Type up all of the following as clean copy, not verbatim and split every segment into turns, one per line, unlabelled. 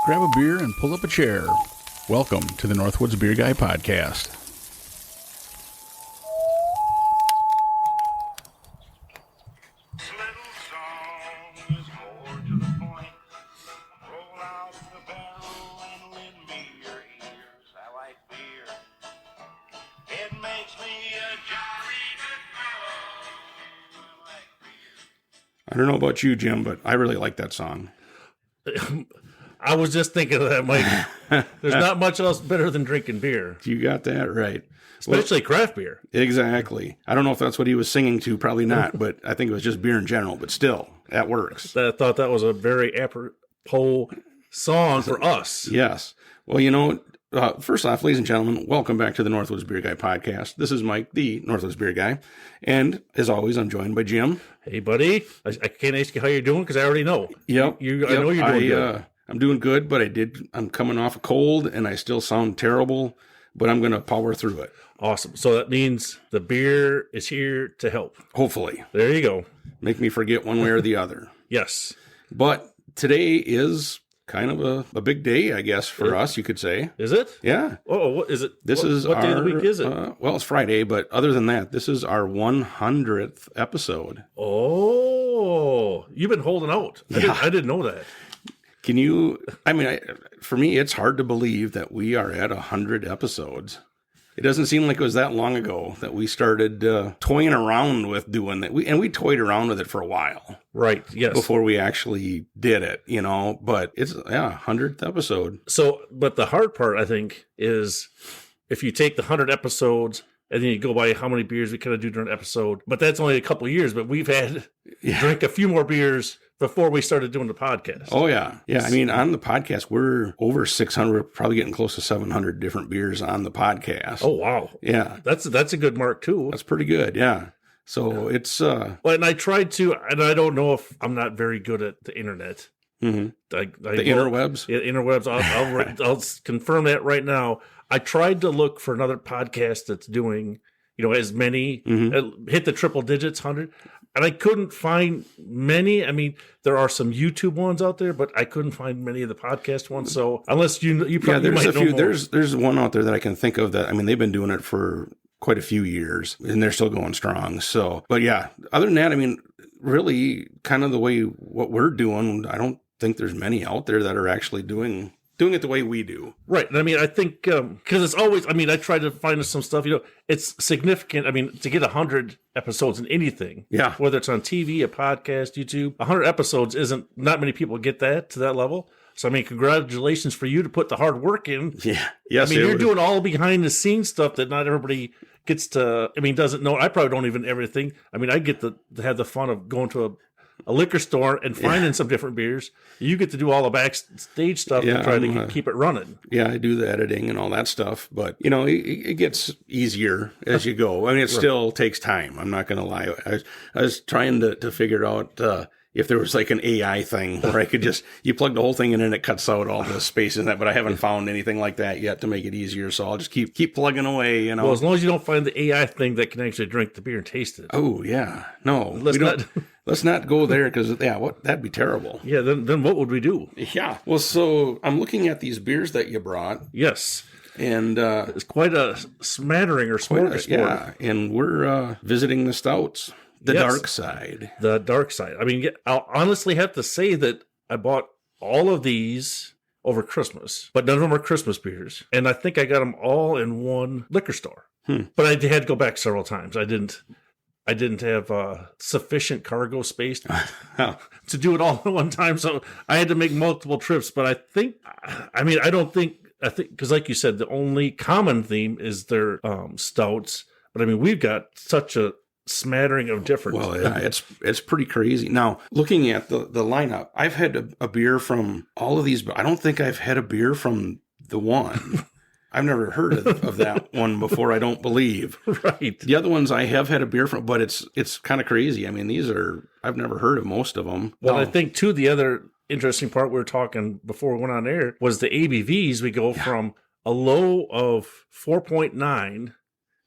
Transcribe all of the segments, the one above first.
Grab a beer and pull up a chair. Welcome to the Northwoods Beer Guy Podcast. I don't know about you, Jim, but I really like that song.
I was just thinking of that, Mike. There's not much else better than drinking beer.
You got that right.
Especially craft beer.
Exactly. I don't know if that's what he was singing to, probably not, but I think it was just beer in general, but still, that works.
I thought that was a very apropos song for us.
Yes. Well, first off, ladies and gentlemen, welcome back to the Northwoods Beer Guy Podcast. This is Mike, the Northwoods Beer Guy, and as always, I'm joined by Jim.
Hey, buddy. I can't ask you how you're doing because I already know.
Yep.
I know you're doing good.
I'm doing good, but I'm coming off a cold, and I still sound terrible, but I'm going to power through it.
Awesome. So that means the beer is here to help.
Hopefully.
There you go.
Make me forget one way or the other.
Yes.
But today is kind of a big day, I guess, for us, you could say.
Is it?
Yeah.
Oh, what is it?
What
day of the week is it?
Well, it's Friday, but other than that, this is our 100th episode.
Oh, you've been holding out. I didn't know that.
For me, it's hard to believe that we are at 100 episodes. It doesn't seem like it was that long ago that we started toying around with doing that. We toyed around with it for a while.
Right, yes.
Before we actually did it, but it's, 100th episode.
So, but the hard part, I think, is if you take the 100 episodes and then you go by how many beers we kind of do during an episode, but that's only a couple of years, but we've had drink a few more beers before we started doing the podcast.
Oh, yeah. Yeah, on the podcast, we're over 600, probably getting close to 700 different beers on the podcast.
Oh, wow.
Yeah.
That's a good mark, too.
That's pretty good, yeah. So it's...
Well, and I tried to, and I don't know if I'm not very good at the internet.
Mm-hmm. The interwebs?
Yeah, interwebs. I'll confirm that right now. I tried to look for another podcast that's doing, as many, hit the triple digits, 100. And I couldn't find many. There are some YouTube ones out there, but I couldn't find many of the podcast ones. So unless you probably
there's
might
a few.
know more.
There's one out there that I can think of that. They've been doing it for quite a few years, and they're still going strong. So, but yeah, other than that, really, kind of the way what we're doing, I don't think there's many out there that are actually doing it the way we do.
Right. And I think, because it's always, I tried to find some stuff, it's significant. To get 100 episodes in anything, whether it's on TV, a podcast, YouTube, 100 episodes not many people get to that level. So, congratulations for you to put the hard work in.
Yeah. Yes.
You're doing all behind the scenes stuff that not everybody gets to, doesn't know. I probably don't even everything. I get to have the fun of going to a liquor store and finding some different beers. You get to do all the backstage stuff and try to keep it running.
Yeah, I do the editing and all that stuff, but it gets easier as you go. It still takes time. I'm not going to lie. I was trying to figure out if there was like an AI thing where I could you plug the whole thing in and it cuts out all the space in that, but I haven't found anything like that yet to make it easier. So I'll just keep plugging away,
Well, as long as you don't find the AI thing that can actually drink the beer and taste it.
Oh yeah. No, let's not go there because that'd be terrible.
Yeah. Then what would we do?
Yeah. Well, so I'm looking at these beers that you brought.
Yes.
And
it's quite a smattering or smorgasbord.
Yeah. And we're visiting the Stouts. The dark side.
The dark side. I'll honestly have to say that I bought all of these over Christmas, but none of them are Christmas beers. And I think I got them all in one liquor store. But I had to go back several times. I didn't have sufficient cargo space to do it all at one time. So I had to make multiple trips. But I think, because like you said, the only common theme is their stouts. But we've got such a smattering of different.
Well, yeah, it's pretty crazy. Now, looking at the lineup, I've had a beer from all of these, but I don't think I've had a beer from the one. I've never heard of that one before, I don't believe.
Right.
The other ones I have had a beer from, but it's kind of crazy. I've never heard of most of them.
Well, I think, too, the other interesting part we were talking before we went on air was the ABVs. We go from a low of 4.9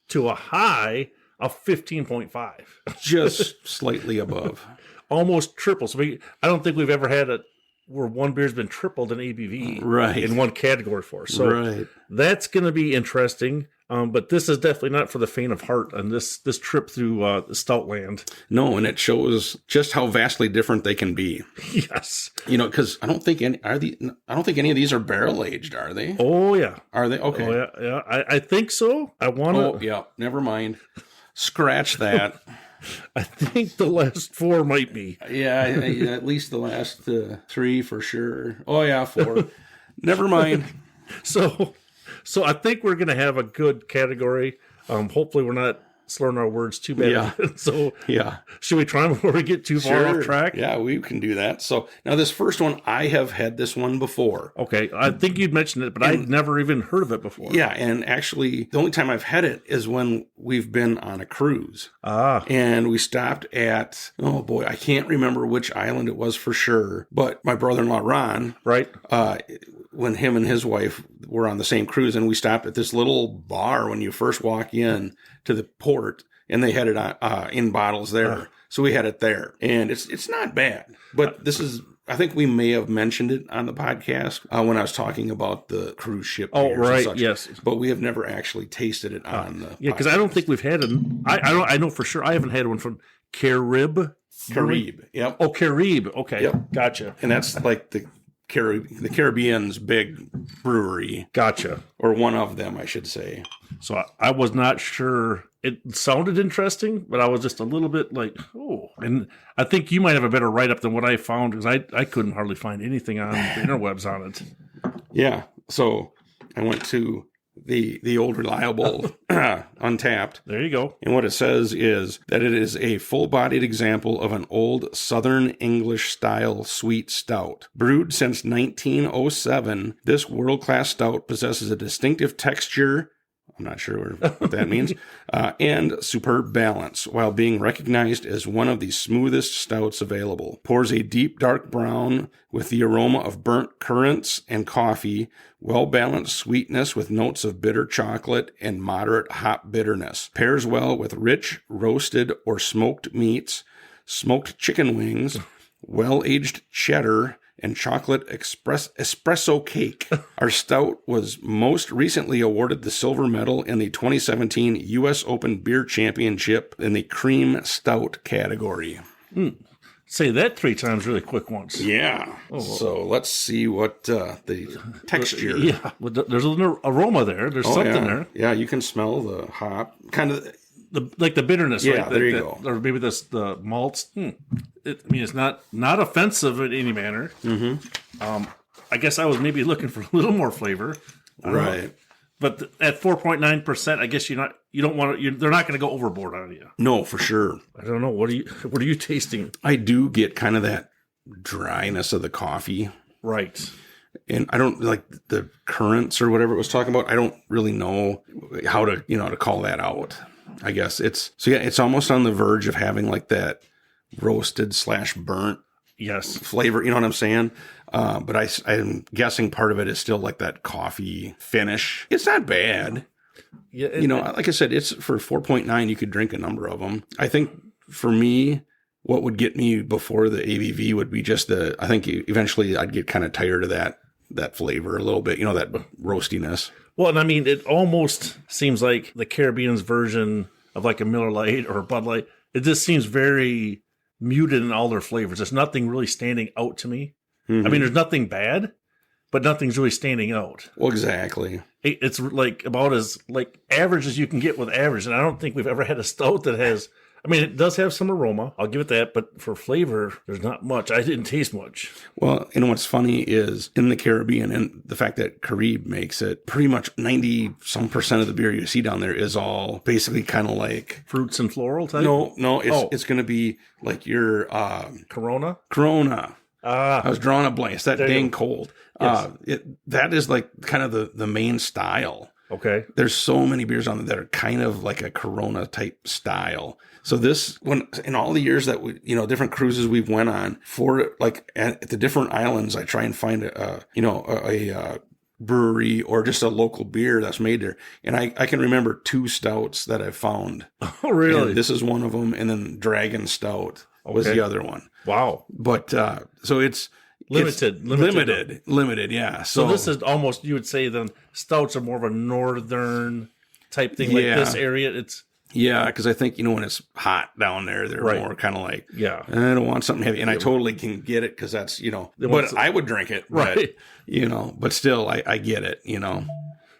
to a high of 15.5.
Just slightly above.
Almost triple. So I don't think we've ever had where one beer's been tripled in ABV
Right.
in one category for. So that's going to be interesting. But this is definitely not for the faint of heart on this trip through the Stout land.
No, and it shows just how vastly different they can be.
Yes.
Because I don't think any of these are barrel aged, are they?
Oh yeah.
Are they? Okay.
Oh yeah. I think so. I want to.
Oh yeah. Never mind. Scratch that.
I think the last 4 might be.
Yeah, at least the last 3 for sure. Oh yeah, 4. Never mind.
So I think we're going to have a good category. Hopefully we're not slurring our words too bad.
Yeah.
So should we try them before we get too far off track?
Yeah, we can do that. So now this first one, I have had this one before.
Okay. I think you'd mentioned it, but I'd never even heard of it before.
Yeah. And actually the only time I've had it is when we've been on a cruise. And we stopped at, oh boy, I can't remember which island it was for sure, but my brother-in-law, Ron,
right.
When him and his wife were on the same cruise, and we stopped at this little bar when you first walk in to the port, and they had it in bottles there. So we had it there, and it's not bad. But this is, I think we may have mentioned it on the podcast when I was talking about the cruise ship.
Oh, right,
and such,
yes.
But we have never actually tasted it on the
because I don't think we've had it. I know for sure I haven't had one from Carib.
Yep.
Oh, Carib. Okay.
Yep.
Gotcha.
And that's like the Caribbean's big brewery.
Gotcha.
Or one of them, I should say.
So I was not sure. It sounded interesting, but I was just a little bit like, oh. And I think you might have a better write-up than what I found, because I couldn't hardly find anything on the interwebs on it.
Yeah. So I went to the old reliable Untapped.
There you go.
And what it says is that it is a full-bodied example of an old Southern English style sweet stout. Brewed since 1907, this world-class stout possesses a distinctive texture, I'm not sure what that means, and superb balance, while being recognized as one of the smoothest stouts available. Pours a deep dark brown with the aroma of burnt currants and coffee, well-balanced sweetness with notes of bitter chocolate and moderate hop bitterness. Pairs well with rich, roasted or smoked meats, smoked chicken wings, well-aged cheddar, and chocolate espresso cake. Our stout was most recently awarded the silver medal in the 2017 U.S. Open Beer Championship in the cream stout category.
Say that 3 times really quick once.
Yeah. Oh, so let's see what the texture.
Yeah, there's an aroma there. There's something there.
Yeah, you can smell the hop. Kind of
like the bitterness,
yeah,
right?
There you go.
Or maybe the malts. It's not offensive in any manner.
Mm-hmm.
I guess I was maybe looking for a little more flavor.
Right.
But at 4.9%, I guess they're not going to go overboard on you.
No, for sure.
I don't know. What are you tasting?
I do get kind of that dryness of the coffee.
Right.
And I don't like the currants or whatever it was talking about. I don't really know how to call that out. I guess it's almost on the verge of having like that roasted / burnt flavor. You know what I'm saying? But I'm guessing part of it is still like that coffee finish. It's not bad. Yeah, like I said, it's for 4.9. You could drink a number of them. I think for me, what would get me before the ABV would be just I think eventually I'd get kind of tired of that flavor a little bit. That roastiness.
Well, and I mean, it almost seems like the Caribbean's version of like a Miller Lite or a Bud Light. It just seems very muted in all their flavors. There's nothing really standing out to me. Mm-hmm. I mean, there's nothing bad, but nothing's really standing out.
Well, exactly.
It's like about as like average as you can get with average. And I don't think we've ever had a stout that has, I mean, it does have some aroma. I'll give it that. But for flavor, there's not much. I didn't taste much.
Well, what's funny is in the Caribbean, and the fact that Carib makes it, pretty much 90% of the beer you see down there is all basically kind of like
fruits and floral type?
No, it's going to be like your
Corona.
I was drawing a blank. It's that dang cold.
Yes.
That is like kind of the main style.
Okay.
There's so many beers on there that are kind of like a Corona type style. So this, in all the years that we, different cruises we've went on for like at the different islands, I try and find a brewery or just a local beer that's made there. And I can remember 2 stouts that I've found.
Oh, really?
And this is one of them. And then Dragon Stout was the other one.
Wow.
But, so it's, Limited. Yeah.
So this is almost, you would say then stouts are more of a northern type thing, like this area. It's
because I think, when it's hot down there, they're more kind of like, I don't want something heavy. And I totally can get it because that's, but I would drink it.
Right.
But, but still, I get it,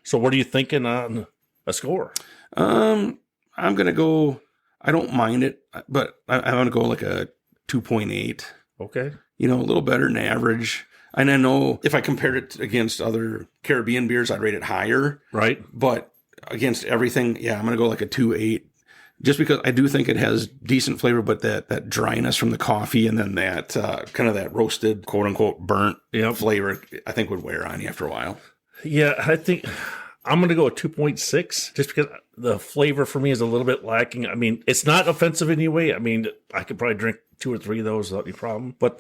So what are you thinking on a score?
I'm going to go, I don't mind it, but I'm going to go like a 2.8.
Okay.
A little better than average. And I know if I compared it against other Caribbean beers, I'd rate it higher.
Right.
But against everything, I'm going to go like a 2.8, just because I do think it has decent flavor, but that dryness from the coffee and then that kind of that roasted, quote unquote, burnt flavor, I think would wear on you after a while.
Yeah, I think I'm going to go a 2.6 just because the flavor for me is a little bit lacking. I mean, it's not offensive anyway. I mean, I could probably drink 2 or 3 of those without any problem. But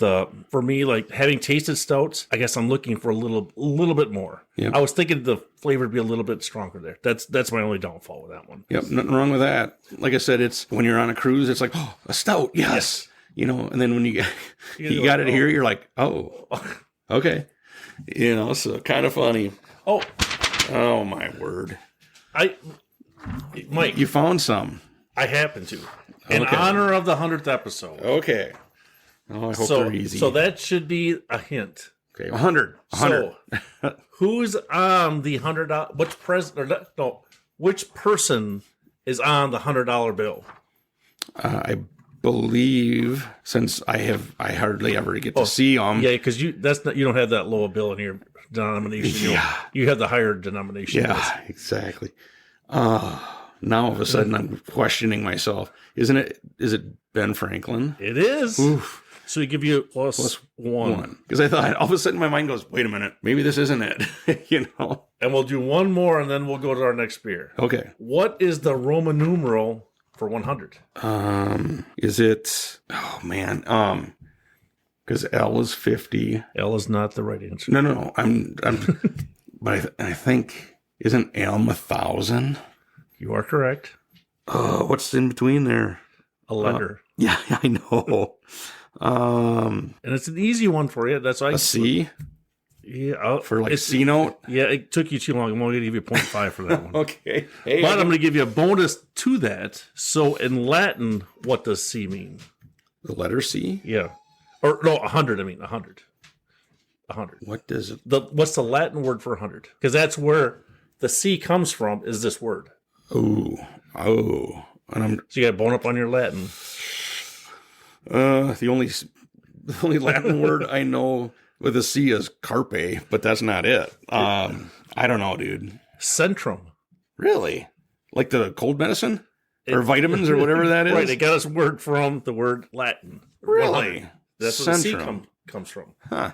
for me, like having tasted stouts, I guess I'm looking for a little bit more. Yep. I was thinking the flavor would be a little bit stronger there. That's my only downfall with that one.
Yep, nothing wrong with that. Like I said, it's when you're on a cruise, it's like, oh, a stout, yes. And then when you got it here, you're like, oh, okay. So kind of funny. Oh my word.
Mike.
You found some.
I happen to. In honor of the 100th episode.
Okay. Oh, I hope they're easy.
So that should be a hint.
Okay, 100.
So, who's on the $100? Which person is on the $100 bill?
I believe, since I hardly ever get to see them.
Yeah, because you don't have that low bill in your denomination. You have the higher denomination.
Yeah, exactly. Now all of a sudden I'm questioning myself. Is it Ben Franklin?
It is.
Oof.
So you give you plus one.
Because I thought, all of a sudden my mind goes, wait a minute, maybe this isn't it.
And we'll do one more and then we'll go to our next beer.
Okay.
What is the Roman numeral for 100?
Is it, oh man, because L is 50.
L is not the right answer.
No. I'm but I think, isn't L 1,000?
You are correct.
What's in between there?
A letter.
Yeah, I know.
And it's an easy one for you. That's why
a C?
Yeah.
For like C note?
Yeah, it took you too long. I'm only going to give you 0.5 for that one.
Okay.
But I'm going to give you a bonus to that. So in Latin, what does C mean?
The letter C?
Yeah. Or no, 100, 100. 100.
What does it?
What's the Latin word for 100? Because that's where the C comes from, is this word.
Oh.
So you got to bone up on your Latin.
The only Latin word I know with a C is carpe, but that's not it. I don't know, dude.
Centrum.
Really? Like the cold medicine? Or vitamins or whatever that is?
Right, it got its word from the word Latin.
Really?
That's where the C comes from.
Huh.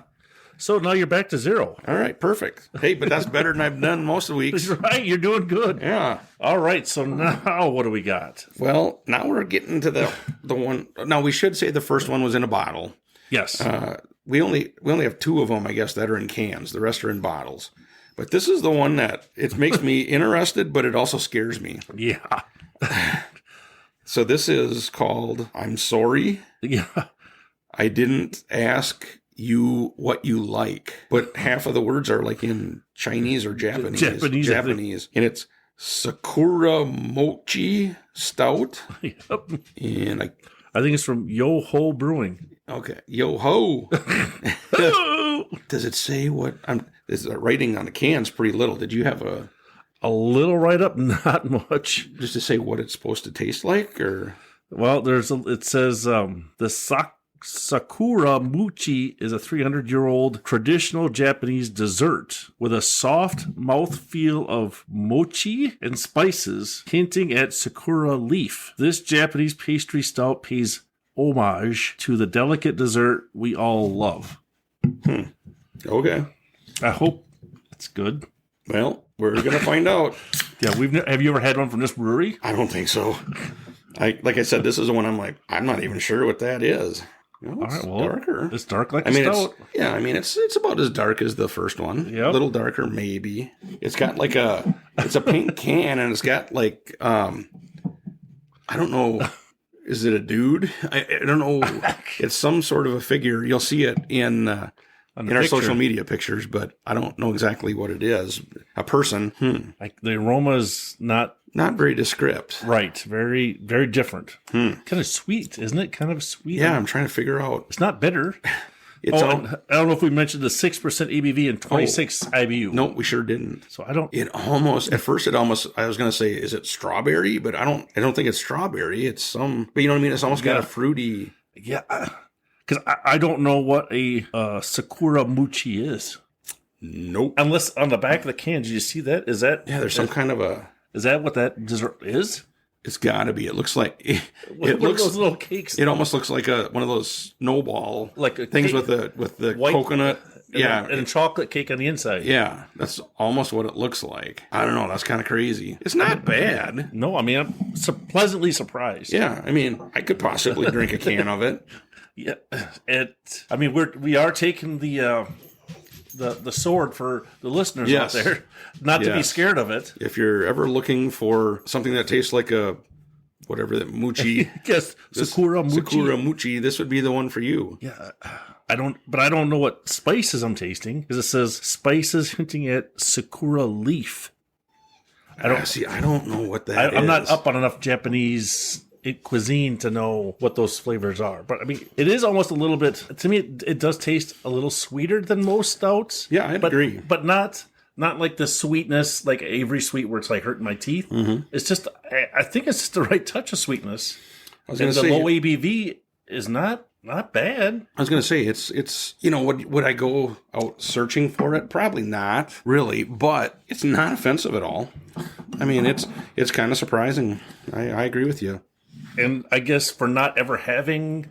So now you're back to 0.
All right, perfect. Hey, but that's better than I've done most of the weeks.
That's right, you're doing good.
Yeah.
All right, so now what do we got?
Well, now we're getting to the one. Now, we should say the first one was in a bottle.
Yes.
We only have 2 of them, I guess, that are in cans. The rest are in bottles. But this is the one that it makes me interested, but it also scares me.
Yeah.
So this is called I'm Sorry.
Yeah.
I didn't ask you what you like, but half of the words are like in Chinese or Japanese. Japanese. And it's Sakura Mochi Stout.
Yep.
And
I think it's from Yoho Brewing.
Okay. Yoho. Does it say what is the writing on the can's pretty little. Did you have
a little write up? Not much.
Just to say what it's supposed to taste like, or? Well,
it says the Sakura Mochi is a 300-year-old traditional Japanese dessert with a soft mouthfeel of mochi and spices, hinting at sakura leaf. This Japanese pastry stout pays homage to the delicate dessert we all love.
Okay.
I hope it's good.
Well, we're going to find out.
Yeah, have you ever had one from this brewery?
I don't think so. Like I said, this is the one I'm not even sure what that is. All right, well, darker.
It's dark like a stout.
It's about as dark as the first one.
Yep.
A little darker, maybe. It's got it's a pink can, and it's got I don't know. Is it a dude? I don't know. It's some sort of a figure. You'll see it in
On the
in our
picture.
social media pictures, but I don't know exactly what it is. A person,
Like the aroma is not
not very descript.
right. Very, very different. Kind of sweet, isn't it? Kind of sweet.
Yeah, I'm trying to figure out.
It's not bitter.
It's
and I don't know if we mentioned the 6% ABV and 26 IBU.
No, we sure didn't.
So I don't.
It almost at first I was going to say, is it strawberry? But I don't think it's strawberry. It's some, but you know what I mean. It's almost got a fruity.
Yeah, because I don't know what a Sakura Mochi is.
Nope.
Unless on the back of the can, did you see that? Is that
Yeah, there's some kind of a.
Is that what that dessert is?
It's got to be. It looks like
What
it
are
looks.
those little cakes.
It almost looks like one of those snowball
Like a
things
cake.
with the
White-
coconut. Yeah,
and a chocolate cake on the inside.
yeah, that's almost what it looks like. I don't know. That's kind of crazy. It's not bad.
No, I mean I'm pleasantly surprised.
Yeah, I mean, I could possibly drink a can of it.
Yeah, I mean we are taking the sword for the listeners
Yes.
out there, not to be
Yes.
scared of it.
If you're ever looking for something that tastes like a whatever that Mochi,
Yes, Sakura Mochi.
Sakura Mochi, this would be the one for you.
Yeah, I don't know what spices I'm tasting because it says spices hinting at Sakura leaf.
I don't know what that is.
I'm not up on enough Japanese cuisine to know what those flavors are, but I mean, it is almost a little bit. To me, it does taste a little sweeter than most stouts.
Yeah, I'd agree.
But not like the sweetness, like Avery Sweet, where it's like hurting my teeth. Mm-hmm. It's just, I think it's just the right touch of sweetness.
I was
And
going to
the
say
low ABV is not bad.
I was going to say it's would I go out searching for it? Probably not really, but it's not offensive at all. I mean, it's kind of surprising. I agree with you.
And I guess for not ever having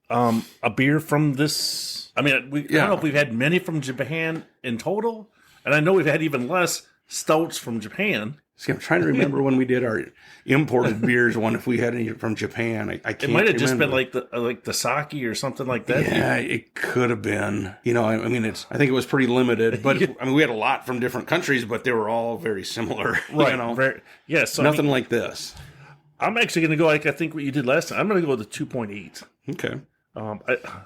a beer from this, I mean, I don't know if we've had many from Japan in total, and I know we've had even less stouts from Japan.
See, I'm trying to remember when we did our imported beers one, if we had any from Japan. I can't.
It might have just been
remember.
like the sake or something like that.
Yeah, it could have been. You know, I mean, I think it was pretty limited, but I mean, we had a lot from different countries, but they were all very similar.
Right.
You know,
So
nothing
I mean,
like this.
I'm actually going to go like I think what you did last time. I'm going to go with the 2.8.
Okay.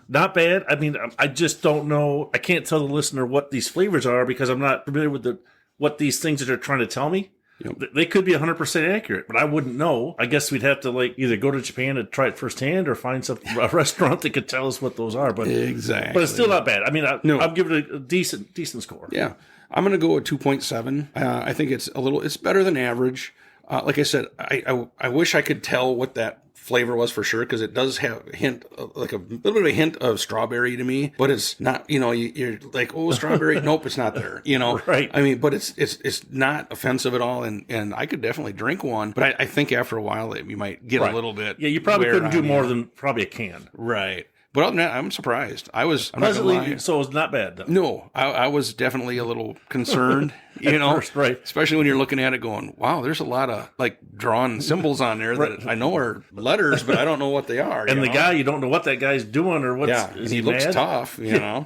Not bad. I mean, I just don't know. I can't tell the listener what these flavors are because I'm not familiar with what these things that they're trying to tell me.
Yep.
They could be 100% accurate, but I wouldn't know. I guess we'd have to like either go to Japan and try it firsthand or find a restaurant that could tell us what those are. But
Exactly.
But it's still not bad. I mean, I'll give it a decent score.
Yeah, I'm going to go with 2.7. I think it's better than average. Like I said, I wish I could tell what that flavor was for sure, because it does have a hint, like a little bit of a hint of strawberry to me, but it's not, you're like, oh, strawberry. Nope, it's not there,
Right.
I mean, but it's not offensive at all. And I could definitely drink one, but I think after a while you might get a little bit.
Yeah, you probably
wear
couldn't do
on
more
you.
than probably a can.
Right. But other than that, I'm surprised. I'm not gonna
Pleasantly,
lie.
so it's not bad though.
No, I was definitely a little concerned,
first, right.
Especially when you're looking at it going, wow, there's a lot of like drawn symbols on there that I know are letters, but I don't know what they are.
And the guy, you don't know what that guy's doing or what's.
yeah,
Is
he
he
looks
mad?
tough,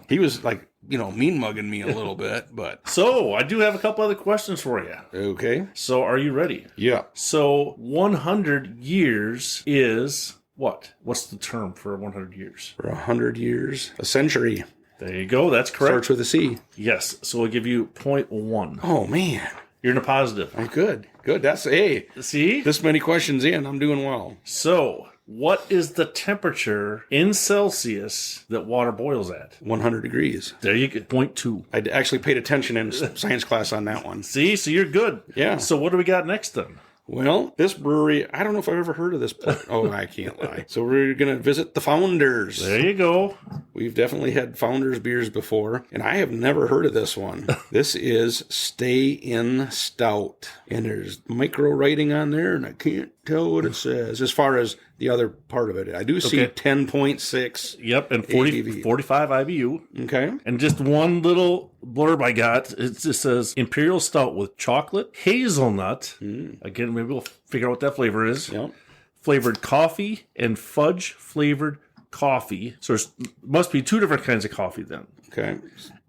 He was like, mean mugging me a little bit, but
So I do have a couple other questions for you.
okay.
So are you ready?
Yeah.
So 100 years is what? What's the term for 100 years?
For 100 years, a century.
There you go. That's correct.
Starts with a C.
Yes. So we'll give you 0.1.
Oh, man.
You're in a positive.
Oh, good. That's, hey,
See?
this many questions in, I'm doing well.
So what is the temperature in Celsius that water boils at?
100 degrees.
There you go. 0.2.
I actually paid attention in science class on that one.
See? So you're good.
Yeah.
So what do we got next then?
Well, this brewery, I don't know if I've ever heard of this place. Oh, I can't lie. So we're going to visit the Founders.
There you go.
We've definitely had Founders beers before, and I have never heard of this one. This is Stay in Stout. And there's micro writing on there, and I can't tell what it says as far as the other part of it. I do see
Okay.
10.6.
Yep. And
ABV.
45 IBU.
Okay.
And just one little blurb I got, it just says Imperial Stout with chocolate, hazelnut. Again, maybe we'll figure out what that flavor is.
Yep.
Flavored coffee and fudge flavored coffee. So there must be two different kinds of coffee then.
Okay.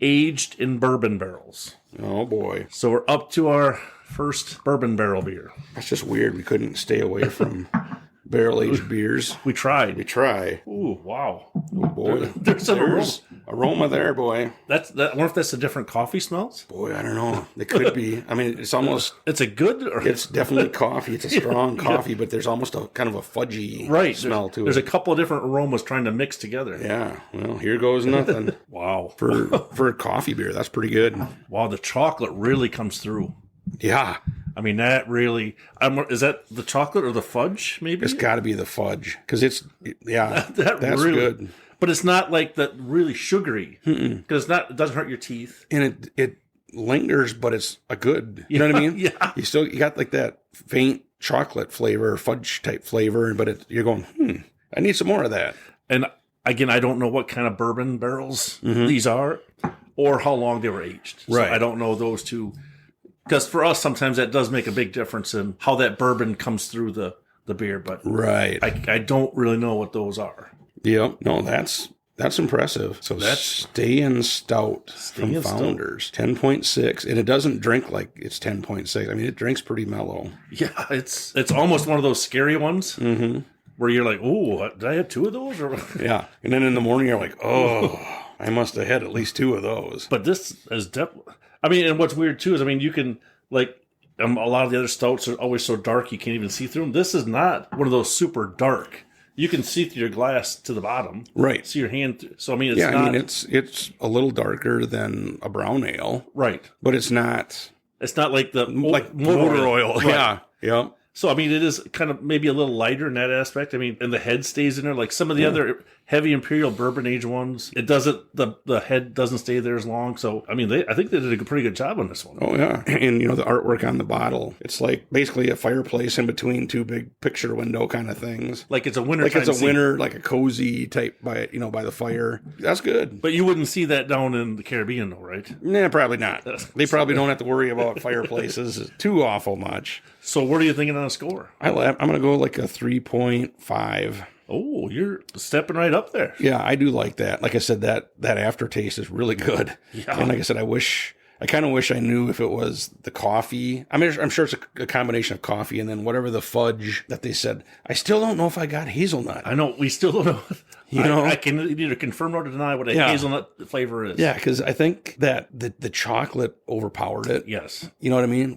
Aged in bourbon barrels.
Oh, boy.
So we're up to our first bourbon barrel beer.
That's just weird. We couldn't stay away from barrel-aged beers.
We tried.
We try.
Ooh, wow.
Oh, boy.
There's some
aroma there, boy.
I wonder if that's the different coffee smells.
Boy, I don't know. It could be. I mean, it's almost.
It's a good.
It's definitely coffee. It's a strong coffee, but there's almost a kind of a fudgy smell to it.
There's a couple of different aromas trying to mix together.
Yeah. Well, here goes nothing.
Wow.
For a coffee beer, that's pretty good.
Wow, the chocolate really comes through.
Yeah.
I mean, that really... is that the chocolate or the fudge, maybe?
It's got to be the fudge, because it's... Yeah, that's
really,
good.
But it's not like that really sugary, because it doesn't hurt your teeth.
And it lingers, but it's a good... You know what I mean?
Yeah.
You got like that faint chocolate flavor, fudge type flavor, but you're going, I need some more of that.
And again, I don't know what kind of bourbon barrels these are, or how long they were aged.
Right.
So I don't know those two. Because for us, sometimes that does make a big difference in how that bourbon comes through the beer. But
right.
I don't really know what those are.
Yep. No, that's impressive. So that's Stay Stout from Founders. 10.6. And it doesn't drink like it's 10.6. I mean, it drinks pretty mellow.
Yeah, it's almost one of those scary ones where you're like, oh, did I have two of those? Or
yeah. And then in the morning, you're like, oh, I must have had at least two of those.
But this is definitely... I mean, and what's weird, too, is, I mean, you can, like, a lot of the other stouts are always so dark you can't even see through them. This is not one of those super dark. You can see through your glass to the bottom.
Right.
See your hand through. So, I mean, it's not...
I mean, it's a little darker than a brown ale.
Right.
But it's not...
It's not like the...
Like motor oil.
Right.
Yeah. Yep.
So, I mean, it is kind of maybe a little lighter in that aspect. I mean, and the head stays in there. Like some of the other heavy imperial bourbon age ones, it doesn't, the head doesn't stay there as long. So, I mean, I think they did a pretty good job on this one.
Oh, yeah. And, the artwork on the bottle, it's like basically a fireplace in between two big picture window kind of things.
Like it's a winter
Like it's a winter, like a cozy type by the fire. That's good.
But you wouldn't see that down in the Caribbean, though, right?
Nah, probably not. They probably don't have to worry about fireplaces too awful much.
So what are you thinking on a score?
I'm going to go like a 3.5.
Oh, you're stepping right up there.
Yeah, I do like that. Like I said, that aftertaste is really good.
Yeah.
And like I said, I kind of wish I knew if it was the coffee. I mean, I'm sure it's a combination of coffee and then whatever the fudge that they said. I still don't know if I got hazelnut.
I know. We still don't know.
I
can either confirm or deny what a hazelnut flavor is.
Yeah, because I think that the chocolate overpowered it.
Yes.
You know what I mean?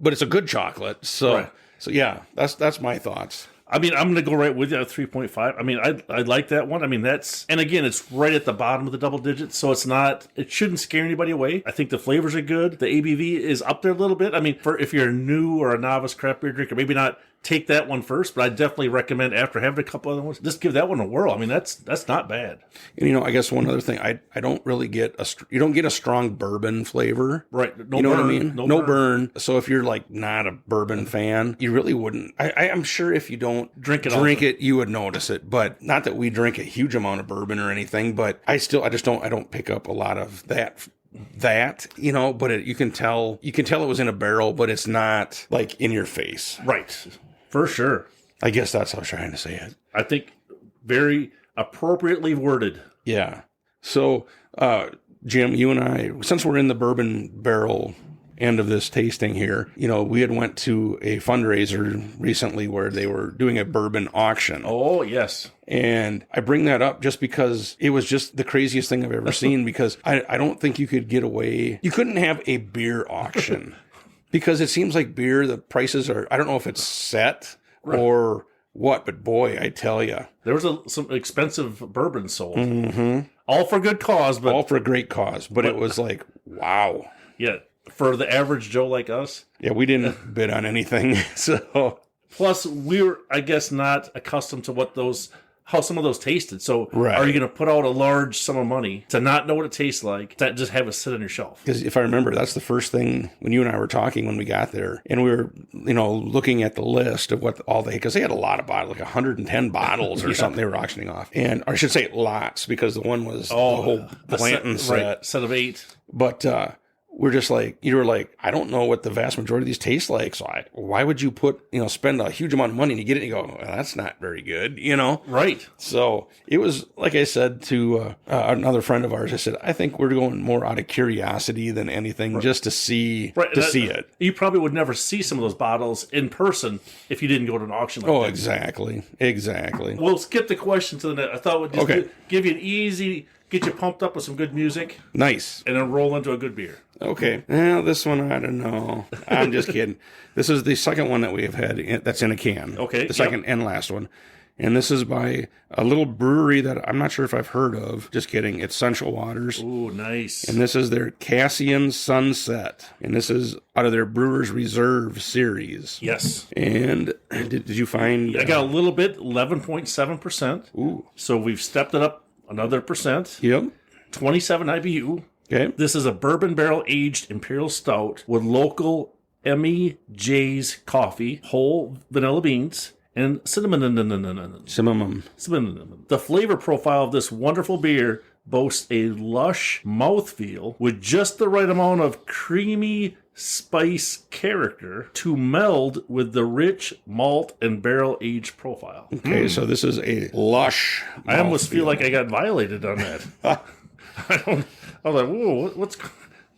But it's a good chocolate. So,
right.
So yeah, that's my thoughts.
I mean, I'm going to go right with you at 3.5. I mean, I like that one. I mean, and again, it's right at the bottom of the double digits, so it shouldn't scare anybody away. I think the flavors are good. The ABV is up there a little bit. I mean, if you're a new or a novice craft beer drinker, maybe not take that one first, but I definitely recommend after having a couple other ones, just give that one a whirl. I mean, that's not bad.
And I guess one other thing, I don't really get you don't get a strong bourbon flavor.
Right.
No, you know burn, what I mean? No burn. So if you're like not a bourbon fan, you really wouldn't. I'm sure if you don't drink it, you would notice it. But not that we drink a huge amount of bourbon or anything, but I don't pick up a lot of that, but you can tell it was in a barrel, but it's not like in your face.
Right. For sure.
I guess that's how I was trying to say it.
I think very appropriately worded.
Yeah. So, Jim, you and I, since we're in the bourbon barrel end of this tasting here, we had went to a fundraiser recently where they were doing a bourbon auction.
Oh, yes.
And I bring that up just because it was just the craziest thing I've ever seen, because I don't think you could get away. You couldn't have a beer auction. Because it seems like beer, the prices are, I don't know if it's set or what, but boy, I tell you.
There was some expensive bourbon sold. Mm-hmm. All for good cause. All
for a great cause. But it was like, wow.
Yeah, for the average Joe like us.
Yeah, we didn't bid on anything. So
plus, we're, I guess, not accustomed to how some of those tasted. So are you going to put out a large sum of money to not know what it tastes like, to just have it sit on your shelf?
Because if I remember, that's the first thing when you and I were talking when we got there, and we were, looking at the list of what because they had a lot of bottles, like 110 bottles or something they were auctioning off. And or I should say lots, because the one was the whole Blanton set.
Right, set of 8.
But we're just like, you were like, I don't know what the vast majority of these taste like. So why would you spend a huge amount of money and you get it and you go, well, that's not very good,
Right.
So it was, like I said to another friend of ours, I said, I think we're going more out of curiosity than anything, just to see, see it.
You probably would never see some of those bottles in person if you didn't go to an auction like that.
Exactly.
We'll skip the question to the next. I thought we'd just give you an easy get you pumped up with some good music,
Nice.
and then roll into a good beer.
Okay. Well, this one, I don't know. I'm just kidding. This is the second one that we have had that's in a can.
Okay,
The second and last one. And this is by a little brewery that I'm not sure if I've heard of. Just kidding. It's Central Waters.
Ooh, nice.
And this is their Cassian Sunset. And this is out of their Brewers Reserve series.
Yes.
And did you find...
I got a little bit, 11.7%.
Ooh.
So we've stepped it up another percent.
Yep.
27 IBU.
Okay.
This is a bourbon barrel aged imperial stout with local MEJ's coffee, whole vanilla beans, and cinnamon.
Cinnamon.
The flavor profile of this wonderful beer boasts a lush mouthfeel with just the right amount of creamy spice character to meld with the rich malt and barrel aged profile.
Okay, so this is a lush.
I almost feel like I got violated on that. I was like, whoa,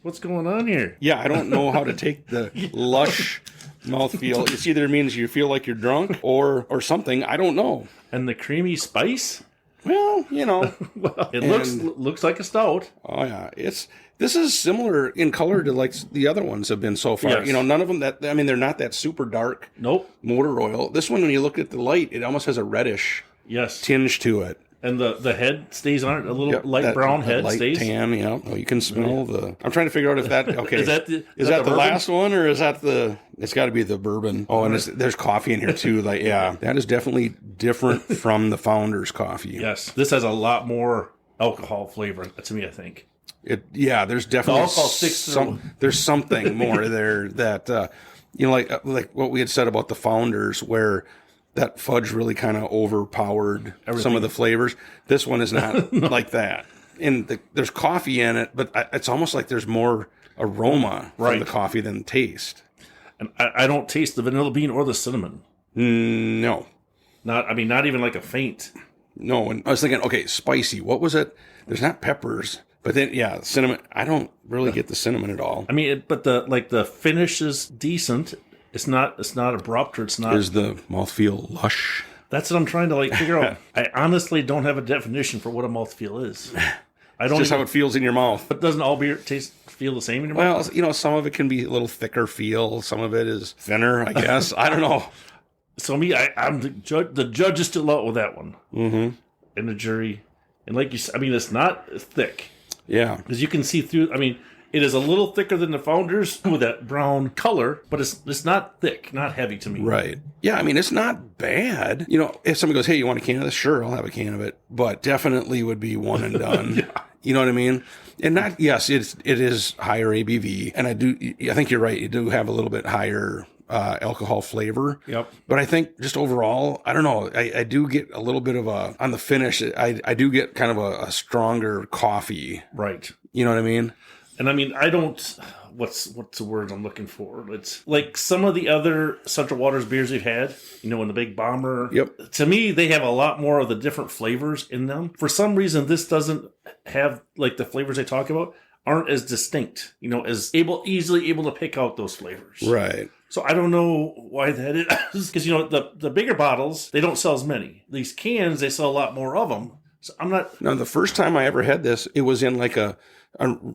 what's going on here?
Yeah, I don't know how to take the lush mouthfeel. It either means you feel like you're drunk or something. I don't know.
And the creamy spice?
Well,
It looks like a stout.
Oh yeah, this is similar in color to like the other ones have been so far.
Yes.
None of them they're not that super dark.
Nope.
Motor oil. This one, when you look at the light, it almost has a reddish
Yes.
tinge to it.
And the head stays on it, a little
Yep,
light brown
that
head
light
stays.
tan. Yeah. Oh, you can smell the. I'm trying to figure out if that. Okay.
Is that
the
bourbon?
last one or is that the? It's got to be the bourbon. Oh, and there's coffee in here too. Like, yeah, that is definitely different from the Founder's coffee.
Yes. This has a lot more alcohol flavor to me, I think.
There's definitely
alcohol sticks through.
There's something more there that like what we had said about the Founders, where that fudge really kind of overpowered some of the flavors. This one is not like that. And there's coffee in it, but it's almost like there's more aroma from the coffee than taste.
And I don't taste the vanilla bean or the cinnamon.
No.
Not even like a faint.
No, and I was thinking, okay, spicy. What was it? There's not peppers, but then cinnamon. I don't really get the cinnamon at all.
I mean, but the finish is decent. It's not abrupt, or it's not.
Is the mouthfeel lush?
That's what I'm trying to figure out. I honestly don't have a definition for what a mouthfeel is. I don't.
Just how it feels in your mouth.
But doesn't all beer feel the same in your mouth?
Well, some of it can be a little thicker feel. Some of it is thinner, I guess. I don't know.
So I'm the judge. The judge is still out with that one.
Mm-hmm.
And the jury, and like you said, it's not thick.
Yeah,
because you can see through. It is a little thicker than the Founders with that brown color, but it's not thick, not heavy to me.
Right. Yeah, it's not bad. If somebody goes, hey, you want a can of this? Sure, I'll have a can of it. But definitely would be one and done.
Yeah.
You know what I mean? And it is higher ABV. And I think you're right. You do have a little bit higher alcohol flavor.
Yep.
But I think just overall, I don't know. I do get a little bit of on the finish, I do get kind of a stronger coffee.
Right.
You know what I mean?
And I don't, what's the word I'm looking for? It's like some of the other Central Waters beers we've had, in the Big Bomber.
Yep.
To me, they have a lot more of the different flavors in them. For some reason, this doesn't have, the flavors I talk about aren't as distinct, as easily able to pick out those flavors.
Right.
So I don't know why that is. Because, the bigger bottles, they don't sell as many. These cans, they sell a lot more of them. So I'm not.
Now, the first time I ever had this, it was in like a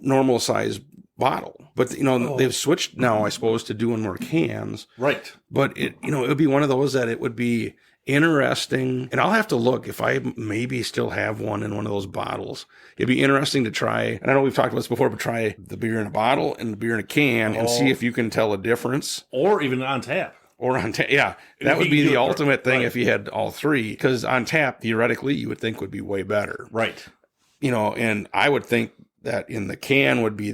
normal size bottle. But, they've switched now, I suppose, to doing more cans.
Right.
But it would be one of those that it would be interesting. And I'll have to look if I maybe still have one in one of those bottles. It'd be interesting to try. And I know we've talked about this before, but try the beer in a bottle and the beer in a can and see if you can tell a difference.
Or even on tap.
Or on tap, yeah. That would be the ultimate thing if you had all three. Because on tap, theoretically, you would think would be way better.
Right.
And I would think that in the can would be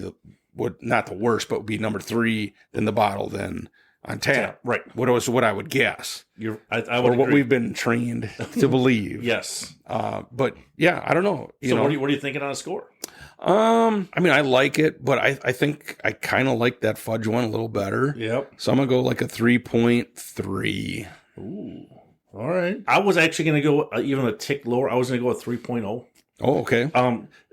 not the worst, but would be number 3 than the bottle than on tap.
Right.
What I would guess.
I would
or what
agree.
we've been trained to believe.
Yes.
But yeah, I don't know.
What are you thinking on a score?
I like it, but I think I kind of like that fudge one a little better.
Yep.
So I'm going to go like a 3.3.
Ooh. All right. I was actually going to go even a tick lower. I was going to go a 3.0.
Oh, okay.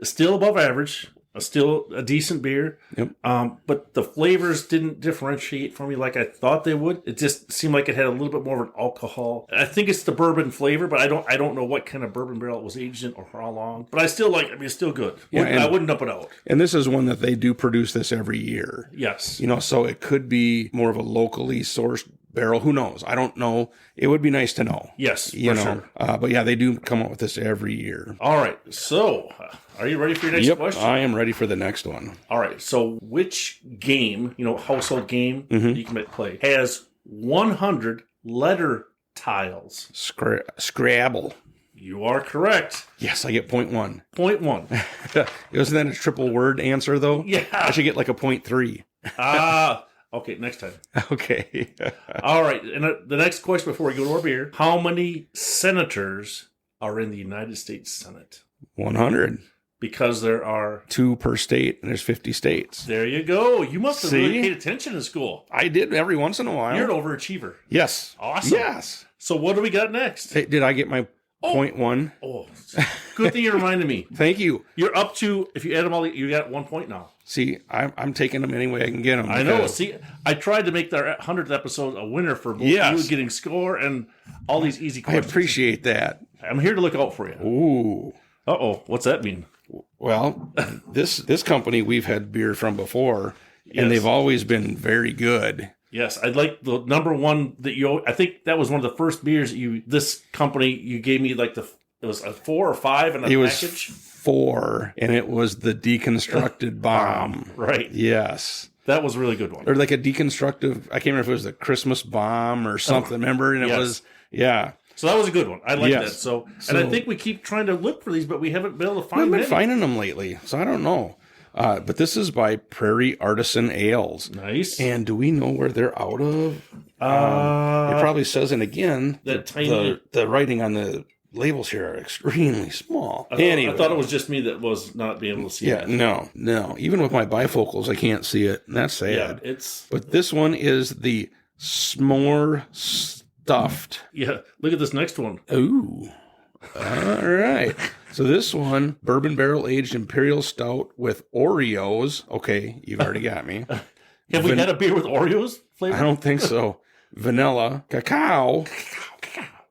Still above average. Still a decent beer.
Yep.
But the flavors didn't differentiate for me like I thought they would. It just seemed like it had a little bit more of an alcohol. I think it's the bourbon flavor, but I don't know what kind of bourbon barrel it was aged in or how long. But I still like it. I mean, it's still good.
Yeah,
I wouldn't dump it out.
And this is one that they do produce this every year.
Yes.
So it could be more of a locally sourced barrel. Who knows? I don't know. It would be nice to know.
Yes,
Sure. But yeah, they do come up with this every year.
All right. So, are you ready for your next question?
I am ready for the next one.
All right. So, which game, household game you can play, has 100 letter tiles?
Scrabble.
You are correct.
Yes, I get 0.1.
0.1.
Isn't that a triple word answer, though?
Yeah.
I should get like a 0.3.
Okay, next time.
Okay.
All right. And the next question before we go to our beer. How many senators are in the United States Senate?
100.
Because there are
2 per state, and there's 50 states.
There you go. You must have really paid attention in school.
I did every once in a while.
You're an overachiever.
Yes.
Awesome.
Yes.
So what do we got next?
Hey, did I get my 0.1?
Oh, good thing you reminded me.
Thank you.
You're up to, if you add them all, you got 1 point now.
See, I'm taking them any way I can get them.
I know. See, I tried to make our 100th episode a winner for both you getting score and all these easy questions.
I appreciate that.
I'm here to look out for you.
Ooh.
Uh-oh. What's that mean?
Well, this company we've had beer from before, and they've always been very good.
Yes, I'd like the number one that I think that was one of the first beers that this company, you gave me it was a 4 or 5 in a package?
It was 4, and it was the deconstructed bomb.
Right.
Yes.
That was a really good one.
Or like a deconstructive, I can't remember if it was the Christmas bomb or something, remember? And it was,
So that was a good one. I like that. So, and I think we keep trying to look for these, but we haven't been able to find them.
I've been finding them lately, so I don't know. But this is by Prairie Artisan Ales.
Nice.
And do we know where they're out of? It probably says, and again, the writing on the labels here are extremely small.
I thought it was just me that was not being able to see that.
No. Even with my bifocals, I can't see it, and that's sad.
Yeah,
But this one is the S'more Stuf't.
Yeah, look at this next one.
Ooh. All right. So this one, bourbon barrel aged imperial stout with Oreos. Okay, you've already got me.
Have we had a beer with Oreos flavor?
I don't think so. Vanilla, cacao,